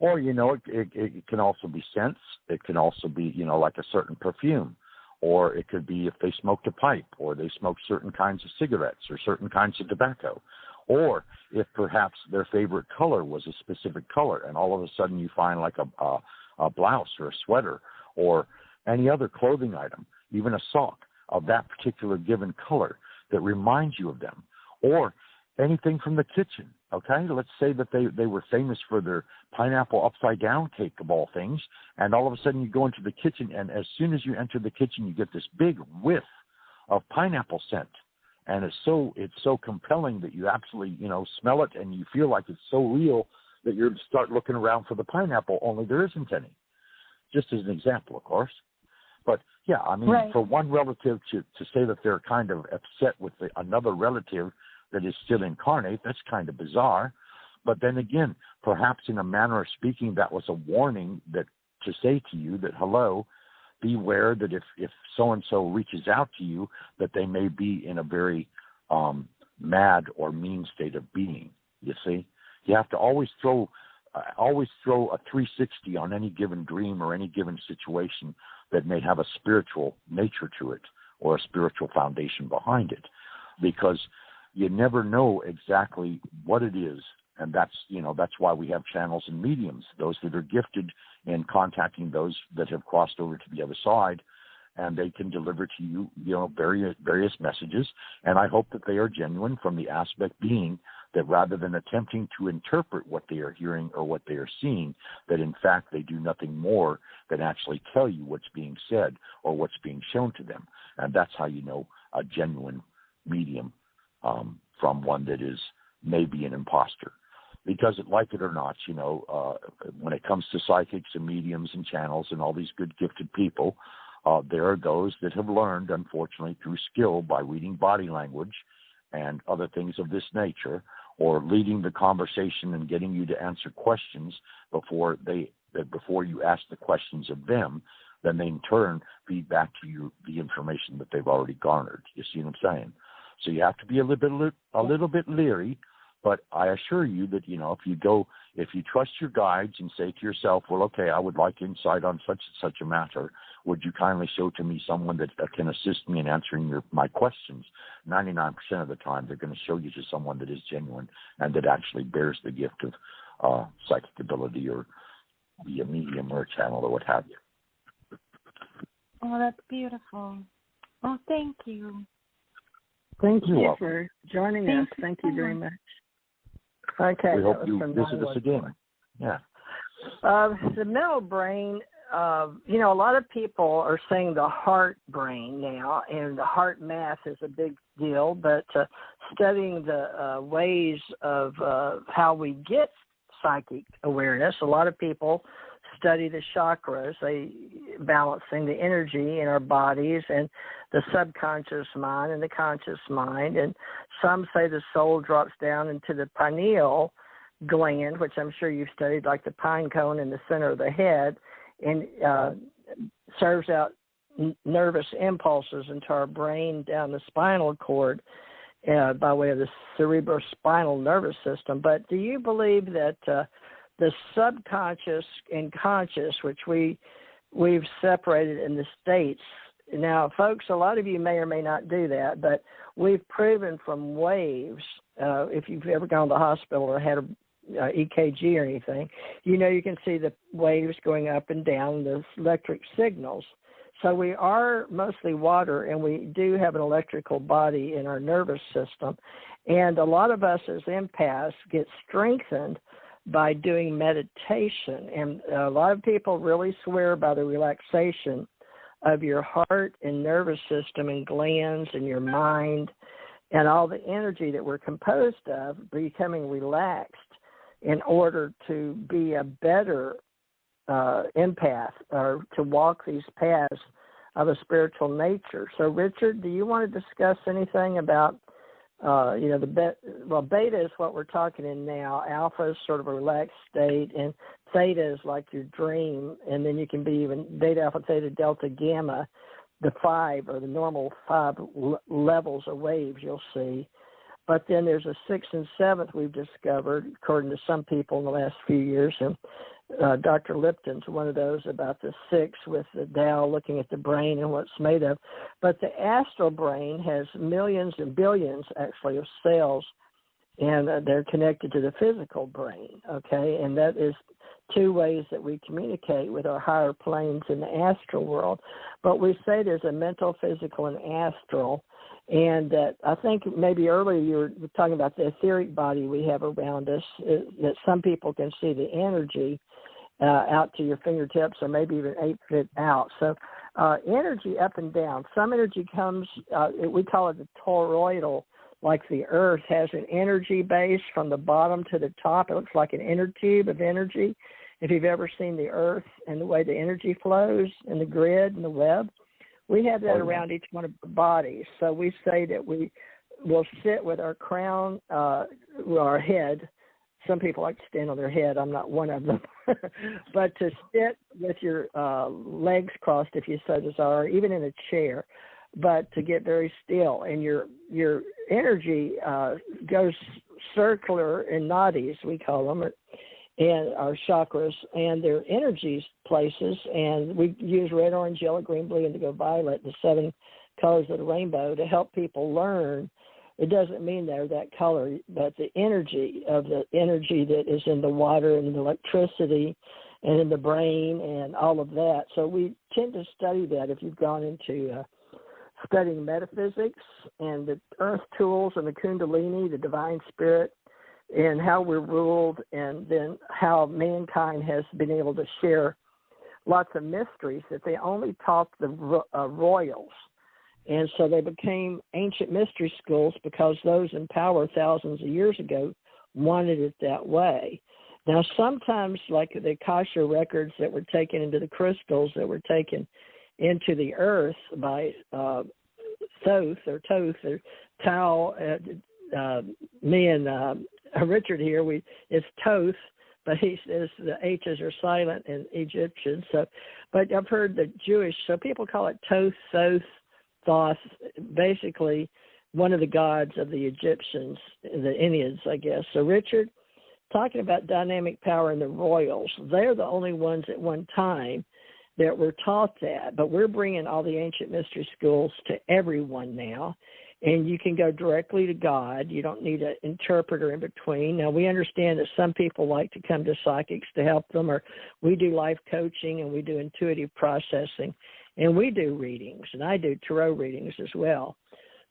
Or, it can also be scents. It can also be, like a certain perfume. Or it could be if they smoked a pipe, or they smoked certain kinds of cigarettes or certain kinds of tobacco. Or if perhaps their favorite color was a specific color, and all of a sudden you find like a blouse or a sweater or any other clothing item, even a sock of that particular given color that reminds you of them. Or anything from the kitchen, okay? Let's say that they were famous for their pineapple upside-down cake of all things, and all of a sudden you go into the kitchen, and as soon as you enter the kitchen, you get this big whiff of pineapple scent. And it's so compelling that you absolutely, smell it, and you feel like it's so real that you start looking around for the pineapple, only there isn't any. Just as an example, of course. But, yeah, I mean, right. For one relative to say that they're kind of upset with another relative that is still incarnate, that's kind of bizarre. But then again, perhaps in a manner of speaking, that was a warning that to say to you that, hello, beware that if so-and-so reaches out to you, that they may be in a very mad or mean state of being, you see? You have to always throw a 360 on any given dream or any given situation that may have a spiritual nature to it or a spiritual foundation behind it, because you never know exactly what it is. And that's why we have channels and mediums, those that are gifted in contacting those that have crossed over to the other side, and they can deliver to you, various messages. And I hope that they are genuine from the aspect being that rather than attempting to interpret what they are hearing or what they are seeing, that in fact they do nothing more than actually tell you what's being said or what's being shown to them. And that's how you know a genuine medium from one that is maybe an imposter. Because like it or not, when it comes to psychics and mediums and channels and all these good gifted people, there are those that have learned, unfortunately, through skill by reading body language and other things of this nature, or leading the conversation and getting you to answer questions before you ask the questions of them, then they in turn feed back to you the information that they've already garnered. You see what I'm saying? So you have to be a little bit leery. But I assure you that, if you trust your guides and say to yourself, well, okay, I would like insight on such and such a matter. Would you kindly show to me someone that can assist me in answering my questions? 99% of the time, they're going to show you to someone that is genuine and that actually bears the gift of psychic ability or be a medium or a channel or what have you. Oh, that's beautiful. Oh, thank you. Thank you for joining us. Thank you very much. Okay. We hope you visit us again. Yeah. The middle brain, a lot of people are saying the heart brain now, and the heart math is a big deal, but studying the ways of how we get psychic awareness, a lot of people study the chakras, balancing the energy in our bodies and the subconscious mind and the conscious mind. And some say the soul drops down into the pineal gland, which I'm sure you've studied, like the pine cone in the center of the head, and serves out nervous impulses into our brain down the spinal cord by way of the cerebrospinal nervous system. But do you believe that the subconscious and conscious, which we've separated in the States. Now, folks, a lot of you may or may not do that, but we've proven from waves, if you've ever gone to the hospital or had a EKG or anything, you can see the waves going up and down, the electric signals. So we are mostly water, and we do have an electrical body in our nervous system. And a lot of us as empaths get strengthened by doing meditation. And a lot of people really swear by the relaxation of your heart and nervous system and glands and your mind and all the energy that we're composed of becoming relaxed in order to be a better empath or to walk these paths of a spiritual nature. So, Richard, do you want to discuss anything about, beta is what we're talking in now. Alpha is sort of a relaxed state, and theta is like your dream, and then you can be even beta, alpha, theta, delta, gamma, the 5 or the normal 5 levels or waves you'll see. But then there's a 6th and 7th we've discovered, according to some people in the last few years. And Dr. Lipton's one of those about the 6 with the Tao looking at the brain and what it's made of. But the astral brain has millions and billions, actually, of cells, and they're connected to the physical brain, okay? And that is 2 ways that we communicate with our higher planes in the astral world. But we say there's a mental, physical, and astral. And I think maybe earlier you were talking about the etheric body we have around us, that some people can see the energy out to your fingertips or maybe even 8 feet out. So energy up and down. Some energy comes, we call it the toroidal, like the earth has an energy base from the bottom to the top. It looks like an inner tube of energy. If you've ever seen the earth and the way the energy flows in the grid and the web, we have that around each one of our bodies. So we say that we will sit with our crown, our head. Some people like to stand on their head. I'm not one of them. But to sit with your legs crossed, if you so desire, even in a chair, but to get very still. And your energy goes circular in nadis, we call them, and our chakras, and their energies places, and we use red, orange, yellow, green, blue, indigo, violet, the 7 colors of the rainbow, to help people learn. It doesn't mean they're that color, but the energy that is in the water and in the electricity and in the brain and all of that. So we tend to study that if you've gone into studying metaphysics and the earth tools and the kundalini, the divine spirit, and how we're ruled, and then how mankind has been able to share lots of mysteries that they only taught the royals. And so they became ancient mystery schools because those in power thousands of years ago wanted it that way. Now, sometimes, like the Akasha records that were taken into the crystals that were taken into the earth by Thoth or Tao, me and Richard here, it's Thoth, but he says the H's are silent in Egyptian. So, but I've heard the Jewish, so people call it Thoth, Thoth, basically one of the gods of the Egyptians, the Indians, I guess. So, Richard, talking about dynamic power and the royals, they're the only ones at one time that were taught that, but we're bringing all the ancient mystery schools to everyone now. And you can go directly to God. You don't need an interpreter in between. Now, we understand that some people like to come to psychics to help them, or we do life coaching and we do intuitive processing, and we do readings, and I do tarot readings as well.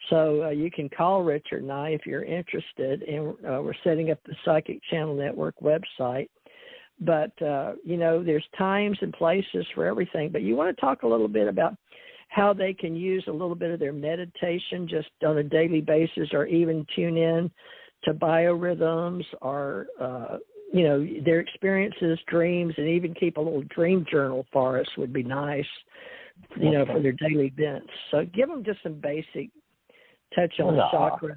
So you can call Richard and I if you're interested, and we're setting up the Psychic Channel Network website. But, there's times and places for everything. But you want to talk a little bit about how they can use a little bit of their meditation just on a daily basis, or even tune in to biorhythms or, their experiences, dreams, and even keep a little dream journal for us would be nice, for their daily events. So give them just some basic touch on the chakra.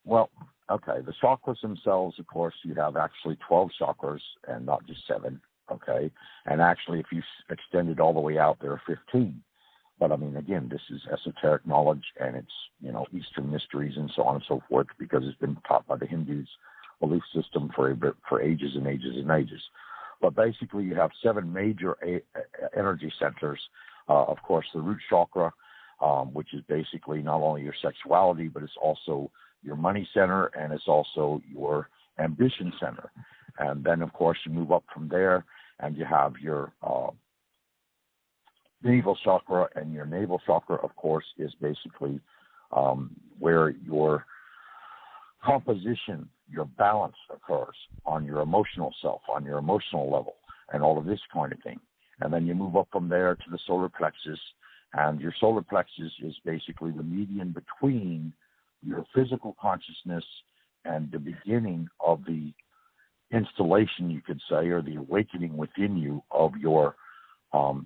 Well, okay. The chakras themselves, of course, you have actually 12 chakras and not just 7, okay? And actually, if you extend it all the way out, there are 15. But, I mean, again, this is esoteric knowledge, and it's, Eastern mysteries and so on and so forth, because it's been taught by the Hindus' belief system for ages and ages and ages. But basically, you have 7 major energy centers. Of course, the root chakra, which is basically not only your sexuality, but it's also your money center, and it's also your ambition center. And then, of course, you move up from there, and you have your navel chakra, and your navel chakra, of course, is basically where your composition, your balance occurs on your emotional self, on your emotional level, and all of this kind of thing. And then you move up from there to the solar plexus, and your solar plexus is basically the median between your physical consciousness and the beginning of the installation, you could say, or the awakening within you of your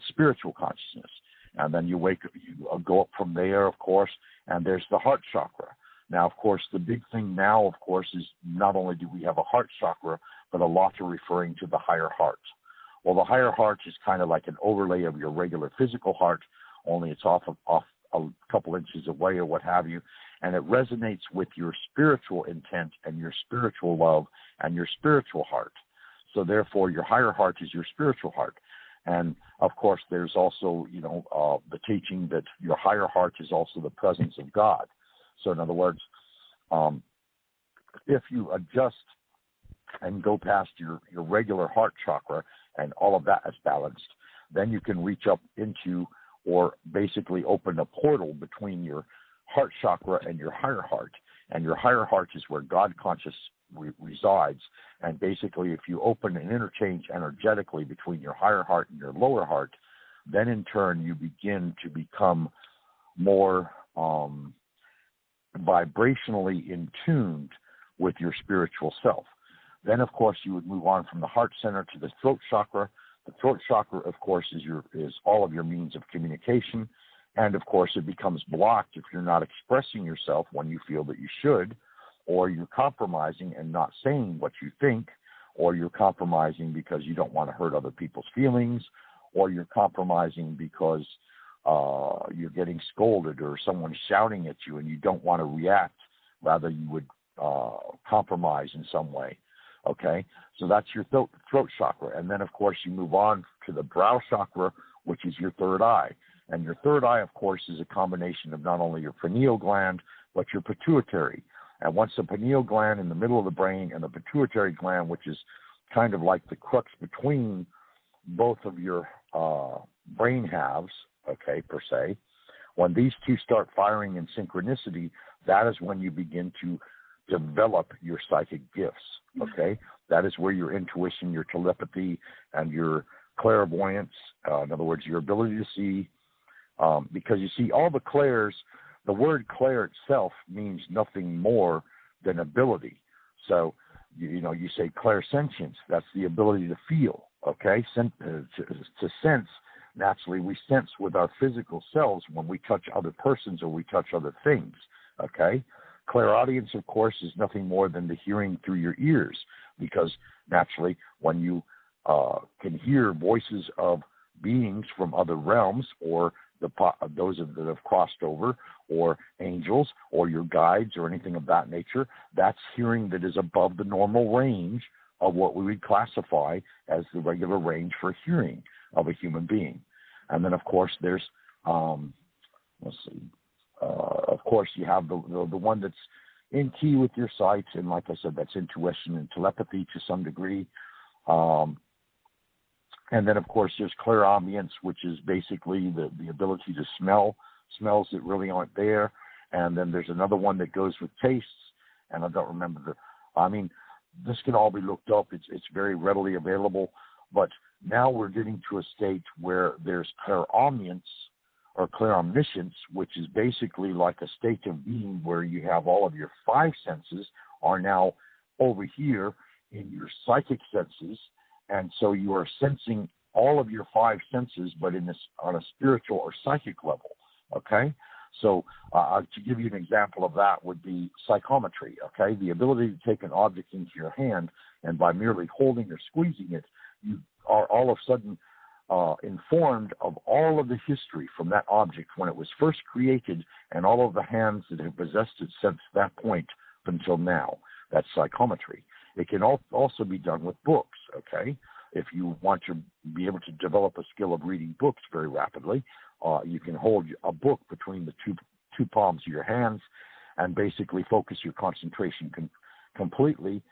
spiritual consciousness. And then you go up from there, of course, and there's the heart chakra. Now, of course, the big thing now, of course, is not only do we have a heart chakra, but a lot are referring to the higher heart. Well, the higher heart is kind of like an overlay of your regular physical heart, only it's off a couple inches away or what have you, and it resonates with your spiritual intent and your spiritual love and your spiritual heart. So therefore, your higher heart is your spiritual heart. And, of course, there's also, the teaching that your higher heart is also the presence of God. So, in other words, if you adjust and go past your regular heart chakra and all of that is balanced, then you can reach up into or basically open a portal between your heart chakra and your higher heart. And your higher heart is where God conscious resides. And basically, if you open an interchange energetically between your higher heart and your lower heart, then in turn you begin to become more vibrationally in tuned with your spiritual self. Then, of course, you would move on from the heart center to the throat chakra. The throat chakra, of course, is all of your means of communication. And, of course, it becomes blocked if you're not expressing yourself when you feel that you should, or you're compromising and not saying what you think, or you're compromising because you don't want to hurt other people's feelings, or you're compromising because you're getting scolded or someone's shouting at you and you don't want to react. Rather, you would compromise in some way. Okay, so that's your throat chakra. And then, of course, you move on to the brow chakra, which is your third eye. And your third eye, of course, is a combination of not only your pineal gland, but your pituitary. And once the pineal gland in the middle of the brain and the pituitary gland, which is kind of like the crux between both of your brain halves, okay, per se, when these two start firing in synchronicity, that is when you begin to develop your psychic gifts, okay? That is where your intuition, your telepathy, and your clairvoyance, in other words, your ability to see, because you see, all the clairs, the word clair itself means nothing more than ability. So, you say clairsentience, that's the ability to feel, okay? To sense. Naturally, we sense with our physical selves when we touch other persons or we touch other things, okay? Clairaudience, of course, is nothing more than the hearing through your ears, because naturally, when you can hear voices of beings from other realms, or those that have crossed over, or angels, or your guides, or anything of that nature, that's hearing that is above the normal range of what we would classify as the regular range for hearing of a human being. And then, of course, there's, of course, you have the one that's in key with your sight, and like I said, that's intuition and telepathy to some degree. And then, of course, there's clairaudience, which is basically the ability to smell smells that really aren't there. And then there's another one that goes with tastes, and I don't remember this can all be looked up. It's very readily available. But now we're getting to a state where there's clairomniscience, or clairomniscience, which is basically like a state of being where you have all of your five senses are now over here in your psychic senses, and so you are sensing all of your five senses, but on a spiritual or psychic level, okay? So to give you an example of that would be psychometry, okay? The ability to take an object into your hand, and by merely holding or squeezing it, you are all of a sudden informed of all of the history from that object when it was first created, and all of the hands that have possessed it since that point until now. That's psychometry. It can also be done with books, okay? If you want to be able to develop a skill of reading books very rapidly, you can hold a book between the two palms of your hands and basically focus your concentration completely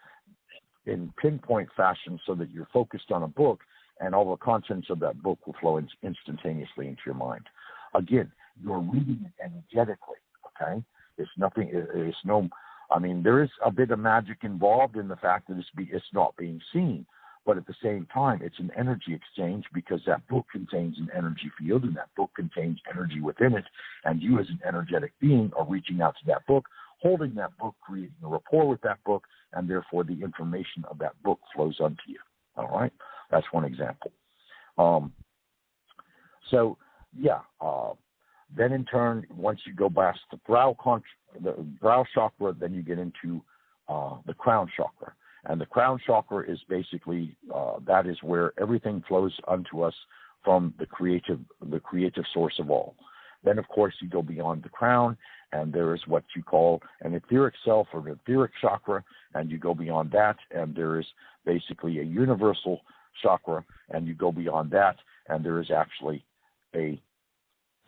in pinpoint fashion so that you're focused on a book, and all the contents of that book will flow instantaneously into your mind. Again, you're reading it energetically, okay? There is a bit of magic involved in the fact that it's not being seen, but at the same time, it's an energy exchange, because that book contains an energy field, and that book contains energy within it, and you as an energetic being are reaching out to that book, holding that book, creating a rapport with that book, and therefore the information of that book flows onto you. All right? That's one example. Then in turn, once you go past the brow chakra, then you get into the crown chakra. And the crown chakra is basically, that is where everything flows unto us from the creative source of all. Then, of course, you go beyond the crown, and there is what you call an etheric self or an etheric chakra, and you go beyond that, and there is basically a universal chakra, and you go beyond that, and there is actually a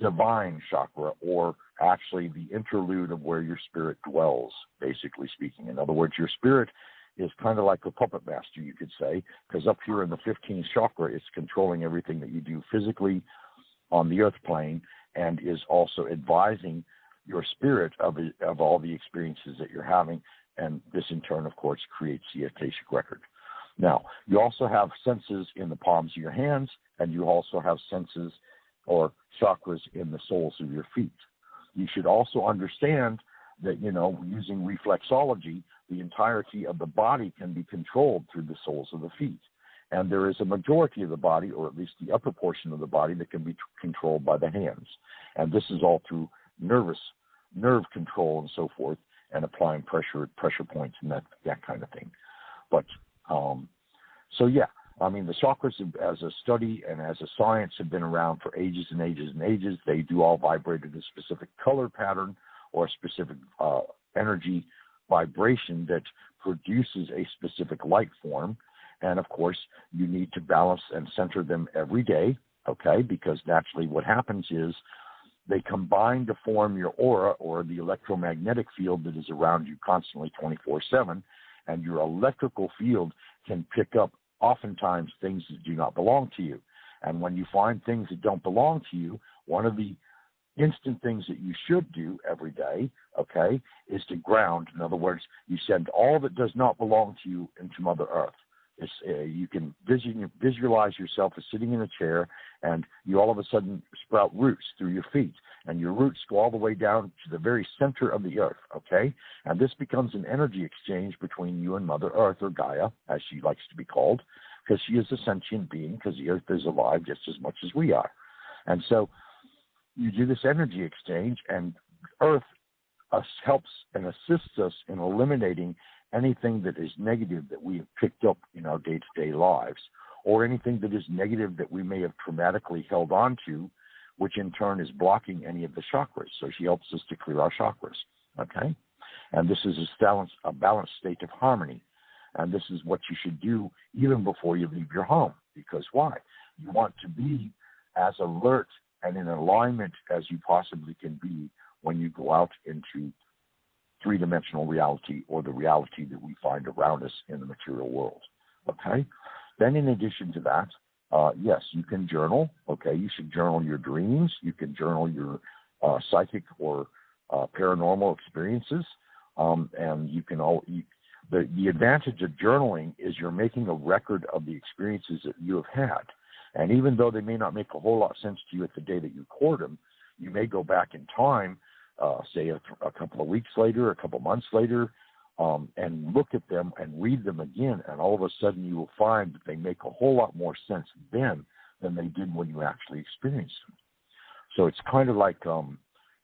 divine chakra, or actually the interlude of where your spirit dwells, basically speaking. In other words, your spirit is kind of like a puppet master, you could say, because up here in the 15th chakra, it's controlling everything that you do physically on the earth plane, and is also advising your spirit of all the experiences that you're having, and this in turn, of course, creates the Akashic record. Now, you also have senses in the palms of your hands, and you also have senses or chakras in the soles of your feet. You should also understand that, using reflexology, the entirety of the body can be controlled through the soles of the feet. And there is a majority of the body, or at least the upper portion of the body, that can be controlled by the hands. And this is all through nerve control and so forth, and applying pressure points and that kind of thing. But, the chakras as a study and as a science have been around for ages and ages and ages. They do all vibrate at a specific color pattern or a specific energy vibration that produces a specific light form. And, of course, you need to balance and center them every day, okay, because naturally what happens is they combine to form your aura, or the electromagnetic field that is around you constantly 24/7, and your electrical field can pick up oftentimes things that do not belong to you. And when you find things that don't belong to you, one of the instant things that you should do every day, okay, is to ground. In other words, you send all that does not belong to you into Mother Earth. You can visualize yourself as sitting in a chair, and you all of a sudden sprout roots through your feet, and your roots go all the way down to the very center of the earth, okay? And this becomes an energy exchange between you and Mother Earth, or Gaia, as she likes to be called, because she is a sentient being, because the earth is alive just as much as we are. And so you do this energy exchange, and Earth helps and assists us in eliminating anything that is negative that we have picked up in our day-to-day lives, or anything that is negative that we may have traumatically held on to, which in turn is blocking any of the chakras. So she helps us to clear our chakras, okay? And this is a balanced state of harmony. And this is what you should do even before you leave your home. Because why? You want to be as alert and in alignment as you possibly can be when you go out into three-dimensional reality, or the reality that we find around us in the material world, okay? Then in addition to that, yes, you can journal, okay? You should journal your dreams. You can journal your psychic or paranormal experiences, and you can the advantage of journaling is you're making a record of the experiences that you have had. And even though they may not make a whole lot of sense to you at the day that you record them, you may go back in time, say a couple of weeks later, a couple of months later, and look at them and read them again, and all of a sudden you will find that they make a whole lot more sense then than they did when you actually experienced them. So it's kind of like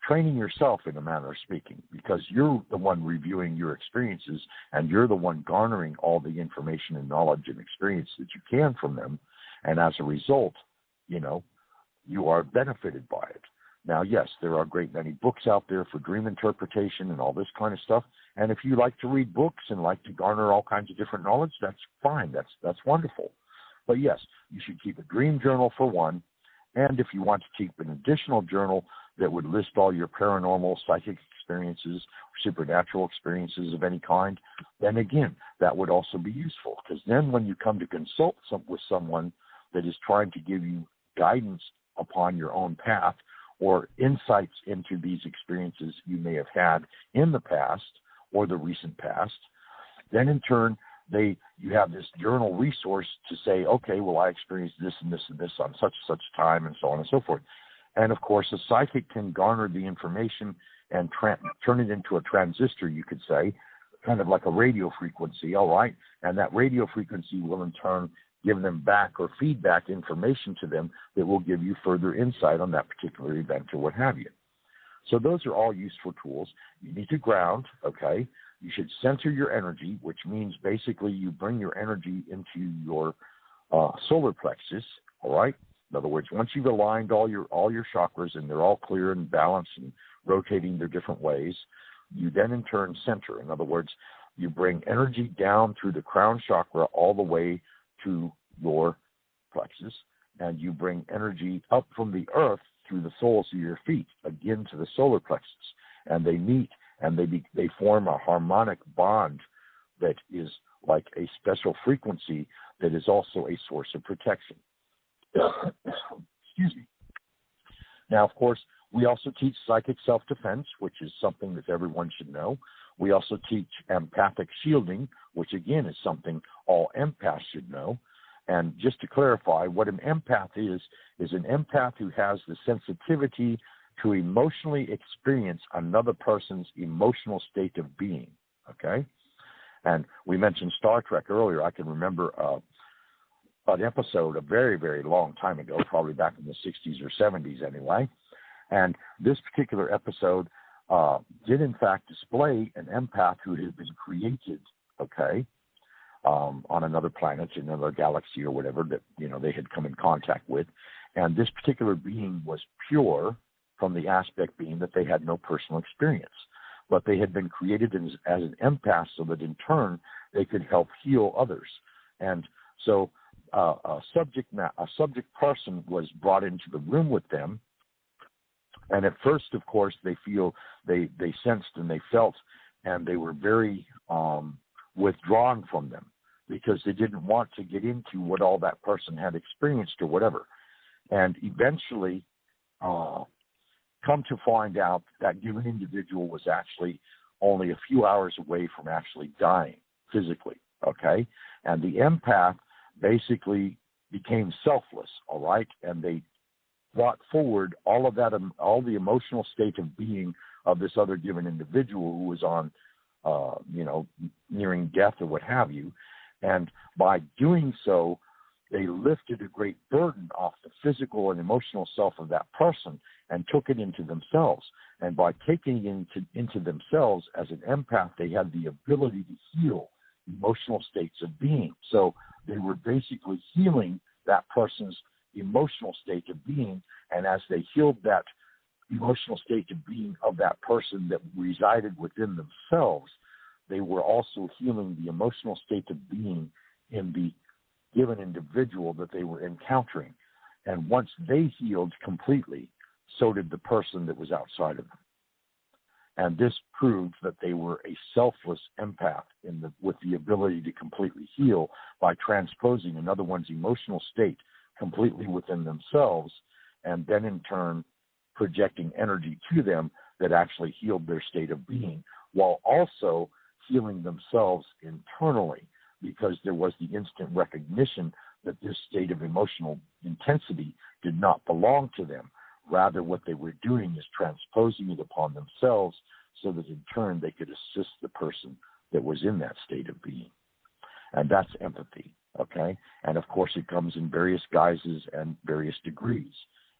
training yourself, in a manner of speaking, because you're the one reviewing your experiences, and you're the one garnering all the information and knowledge and experience that you can from them, and as a result, you are benefited by it. Now, yes, there are a great many books out there for dream interpretation and all this kind of stuff. And if you like to read books and like to garner all kinds of different knowledge, that's fine. That's wonderful. But yes, you should keep a dream journal for one. And if you want to keep an additional journal that would list all your paranormal, psychic experiences, supernatural experiences of any kind, then again, that would also be useful. Because then when you come to consult with someone that is trying to give you guidance upon your own path, or insights into these experiences you may have had in the past or the recent past, then in turn, you have this journal resource to say, okay, well, I experienced this and this and this on such and such time, and so on and so forth. And of course, a psychic can garner the information and turn it into a transistor, you could say, kind of like a radio frequency, all right? And that radio frequency will in turn give them back or feedback information to them that will give you further insight on that particular event or what have you. So those are all useful tools. You need to ground, okay? You should center your energy, which means basically you bring your energy into your solar plexus, all right? In other words, once you've aligned all your chakras and they're all clear and balanced and rotating their different ways, you then in turn center. In other words, you bring energy down through the crown chakra all the way to your plexus, and you bring energy up from the earth through the soles of your feet, again to the solar plexus, and they meet and they form a harmonic bond that is like a special frequency that is also a source of protection. Excuse me. Now, of course, we also teach psychic self-defense, which is something that everyone should know. We also teach empathic shielding, which again is something all empaths should know. And just to clarify, what an empath is an empath who has the sensitivity to emotionally experience another person's emotional state of being, okay? And we mentioned Star Trek earlier. I can remember an episode a very, very long time ago, probably back in the 60s or 70s anyway. And this particular episode did, in fact, display an empath who had been created, okay, on another planet, another galaxy or whatever that, they had come in contact with. And this particular being was pure from the aspect being that they had no personal experience. But they had been created as an empath so that in turn they could help heal others. And so a subject person was brought into the room with them. And at first, of course, they sensed and they felt, and they were very withdrawn from them because they didn't want to get into what all that person had experienced or whatever. And eventually, come to find out that given individual was actually only a few hours away from actually dying physically, okay? And the empath basically became selfless, all right? And they brought forward all of that, all the emotional state of being of this other given individual who was on, nearing death or what have you. And by doing so, they lifted a great burden off the physical and emotional self of that person and took it into themselves. And by taking it into themselves as an empath, they had the ability to heal emotional states of being. So they were basically healing that person's emotional state of being. And as they healed that emotional state of being of that person that resided within themselves, they were also healing the emotional state of being in the given individual that they were encountering. And once they healed completely, so did the person that was outside of them. And this proved that they were a selfless empath with the ability to completely heal by transposing another one's emotional state completely within themselves, and then in turn projecting energy to them that actually healed their state of being, while also healing themselves internally, because there was the instant recognition that this state of emotional intensity did not belong to them. Rather, what they were doing is transposing it upon themselves so that in turn they could assist the person that was in that state of being. And that's empathy, okay? And of course, it comes in various guises and various degrees.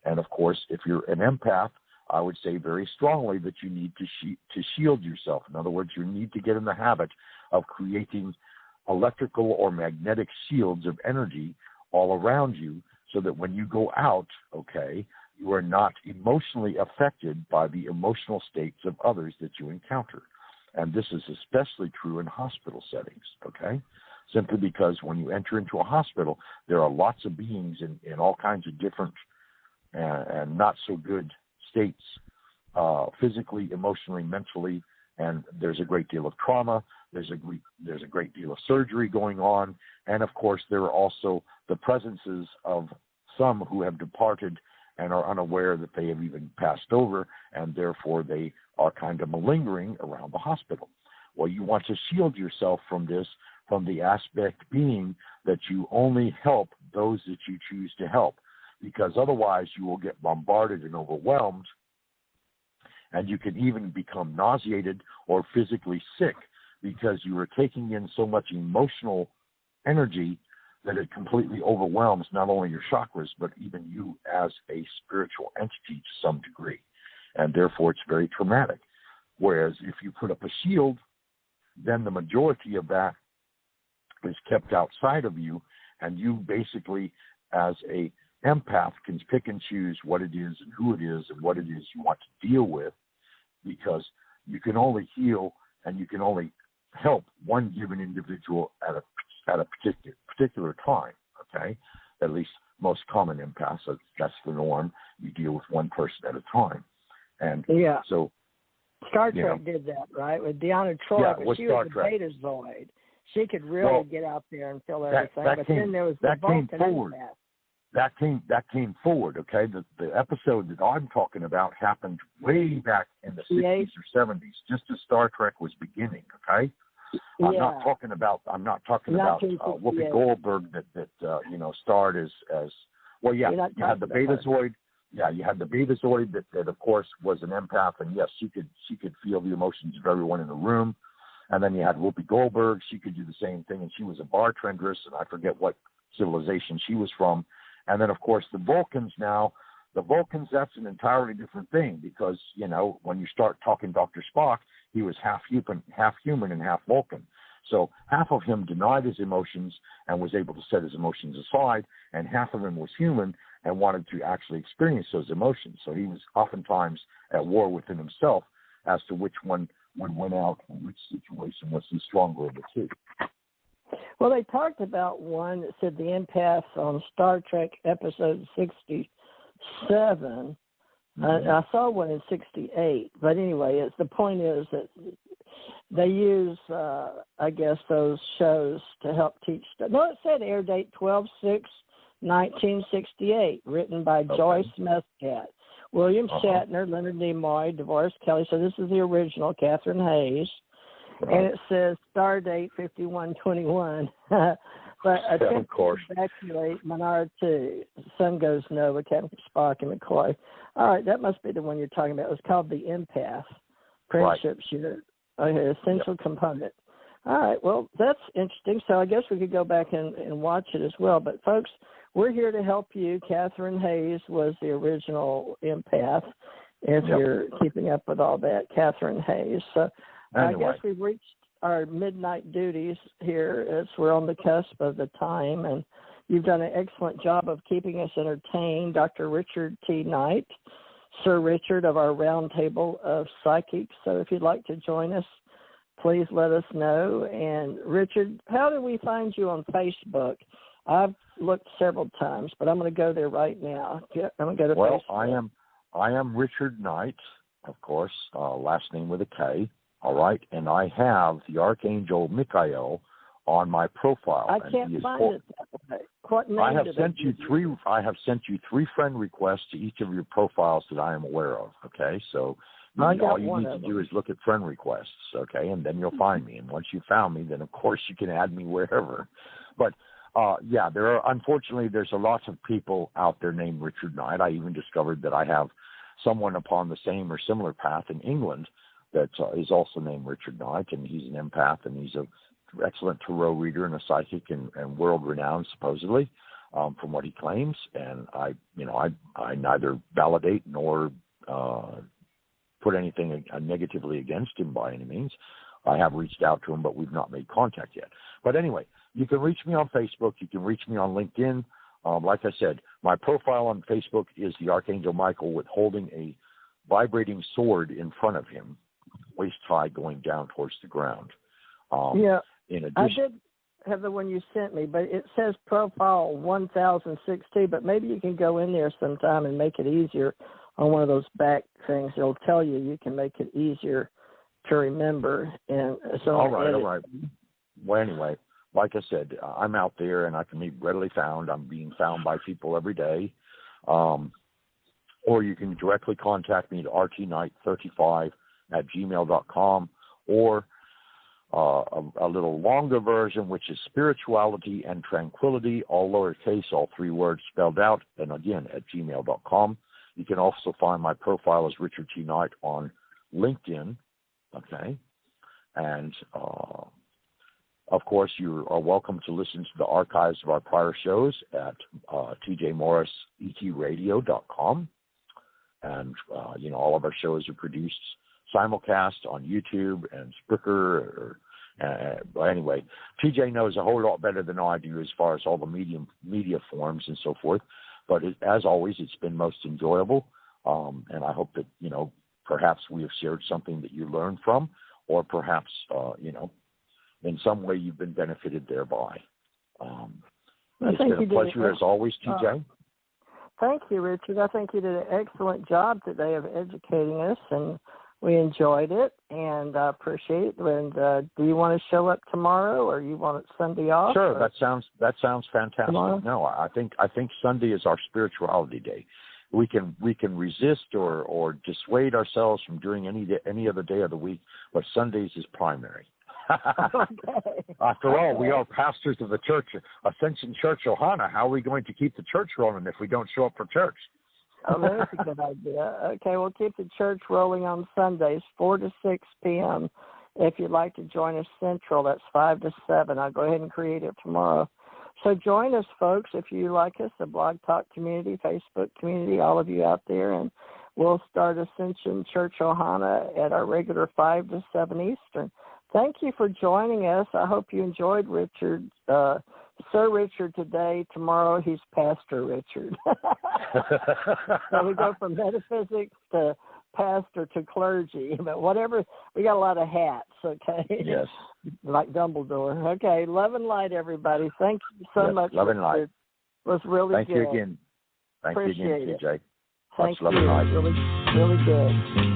And of course, if you're an empath, I would say very strongly that you need to shield yourself. In other words, you need to get in the habit of creating electrical or magnetic shields of energy all around you so that when you go out, okay, you are not emotionally affected by the emotional states of others that you encounter. And this is especially true in hospital settings, okay? Simply because when you enter into a hospital, there are lots of beings in all kinds of different and not so good states, physically, emotionally, mentally, and there's a great deal of trauma. There's a great deal of surgery going on, and of course there are also the presences of some who have departed and are unaware that they have even passed over, and therefore they are kind of malingering around the hospital. Well, you want to shield yourself from this, from the aspect being that you only help those that you choose to help, because otherwise you will get bombarded and overwhelmed, And you can even become nauseated or physically sick because you are taking in so much emotional energy that it completely overwhelms not only your chakras, but even you as a spiritual entity to some degree. And therefore, it's very traumatic. Whereas if you put up a shield, then the majority of that is kept outside of you, and you basically, as a empath, can pick and choose what it is and who it is and what it is you want to deal with, because you can only heal and you can only help one given individual at a particular time, okay? At least most common empaths, that's the norm. You deal with one person at a time. And so Star Trek did that, right? With Deanna Troi, but she was a Betazoid. She could really get out there and feel everything. Then there was the Vulcan empath. That came forward, okay? The episode that I'm talking about happened way back in the 60s or 70s, just as Star Trek was beginning, okay? I'm not talking about Whoopi Goldberg that starred as well. Yeah, you had the Betazoid. Yeah, you had the Betazoid that of course was an empath, and yes, she could feel the emotions of everyone in the room. And then you had Whoopi Goldberg. She could do the same thing, and she was a bartendress, and I forget what civilization she was from. And then, of course, the Vulcans, that's an entirely different thing because, when you start talking Dr. Spock, he was half human and half Vulcan. So half of him denied his emotions and was able to set his emotions aside, and half of him was human and wanted to actually experience those emotions. So he was oftentimes at war within himself as to which one would win out and which situation was the stronger of the two. Well, they talked about one that said the empaths on Star Trek episode 67. I saw one in 68. But anyway, the point is that they use, I guess, those shows to help teach. No, it said air date 12/6/1968, written by Joyce Muscat, William Shatner, Leonard Nimoy, DeVoris Kelly. So this is the original, Catherine Hayes. And it says star date 5121. But attempt to evacuate Menard 2. Sun goes nova, Captain Spock and McCoy. All right, that must be the one you're talking about. It was called the Empath Friendship Unit. Okay, essential component. All right, well, that's interesting. So I guess we could go back and watch it as well. But, folks, we're here to help you. Catherine Hayes was the original empath, if you're keeping up with all that, Catherine Hayes. So anyway. I guess we've reached our midnight duties here as we're on the cusp of the time, and you've done an excellent job of keeping us entertained. Dr. Richard T. Knight, Sir Richard of our roundtable of psychics. So if you'd like to join us, please let us know. And Richard, how do we find you on Facebook? I've looked several times, but I'm going to go there right now. I'm going to go to Facebook. I am Richard Knight, of course, last name with a K. All right, and I have the Archangel Michael on my profile. I can't find it that way. What name I have sent you three friend requests to each of your profiles that I am aware of. Okay, so all you need to do is look at friend requests. Okay, and then you'll find me. And once you found me, then of course you can add me wherever. But unfortunately, there's a lot of people out there named Richard Knight. I even discovered that I have someone upon the same or similar path in England that is also named Richard Knight, and he's an empath, and he's an excellent tarot reader and a psychic and world-renowned, supposedly, from what he claims. And I neither validate nor put anything negatively against him by any means. I have reached out to him, but we've not made contact yet. But anyway, you can reach me on Facebook. You can reach me on LinkedIn. Like I said, my profile on Facebook is the Archangel Michael with holding a vibrating sword in front of him, waist high, going down towards the ground. In addition, I did have the one you sent me, but it says profile 1016, but maybe you can go in there sometime and make it easier on one of those back things. It'll tell you can make it easier to remember. And so all right. Well, anyway, like I said, I'm out there and I can be readily found. I'm being found by people every day. Or you can directly contact me at rtknight35@gmail.com, or a little longer version, which is spirituality and tranquility, all lowercase, all three words spelled out, and again at gmail.com. You can also find my profile as Richard T. Knight on LinkedIn, okay? And, of course, you are welcome to listen to the archives of our prior shows at tjmorrisetradio.com. And, all of our shows are produced simulcast on YouTube and Spreaker. But anyway, TJ knows a whole lot better than I do as far as all the media forms and so forth. But as always, it's been most enjoyable. And I hope that, perhaps we have shared something that you learned from, or perhaps, in some way you've been benefited thereby. It's been a pleasure as always, TJ. Thank you, Richard. I think you did an excellent job today of educating us, and we enjoyed it, and I appreciate it. And do you want to show up tomorrow, or you want it Sunday off? Sure, that sounds fantastic. Tomorrow? No, I think Sunday is our spirituality day. We can resist or dissuade ourselves from doing any other day of the week, but Sundays is primary. Okay. After all, we are pastors of the church, Ascension Church, Ohana. How are we going to keep the church rolling if we don't show up for church? Oh, that's a good idea. Okay, we'll keep the church rolling on Sundays, 4 to 6 p.m. If you'd like to join us Central, that's 5 to 7. I'll go ahead and create it tomorrow. So join us, folks, if you like us, the Blog Talk community, Facebook community, all of you out there, and we'll start Ascension Church Ohana at our regular 5 to 7 Eastern. Thank you for joining us. I hope you enjoyed Richard, Sir Richard today. Tomorrow he's Pastor Richard. So we go from metaphysics to pastor to clergy. But whatever, we got a lot of hats, okay? Yes. Like Dumbledore. Okay, love and light, everybody. Thank you so much. Love and light. It was really Thank good. you again. Thank Appreciate you again, TJ. Thank Much love you. and light. Really, really good.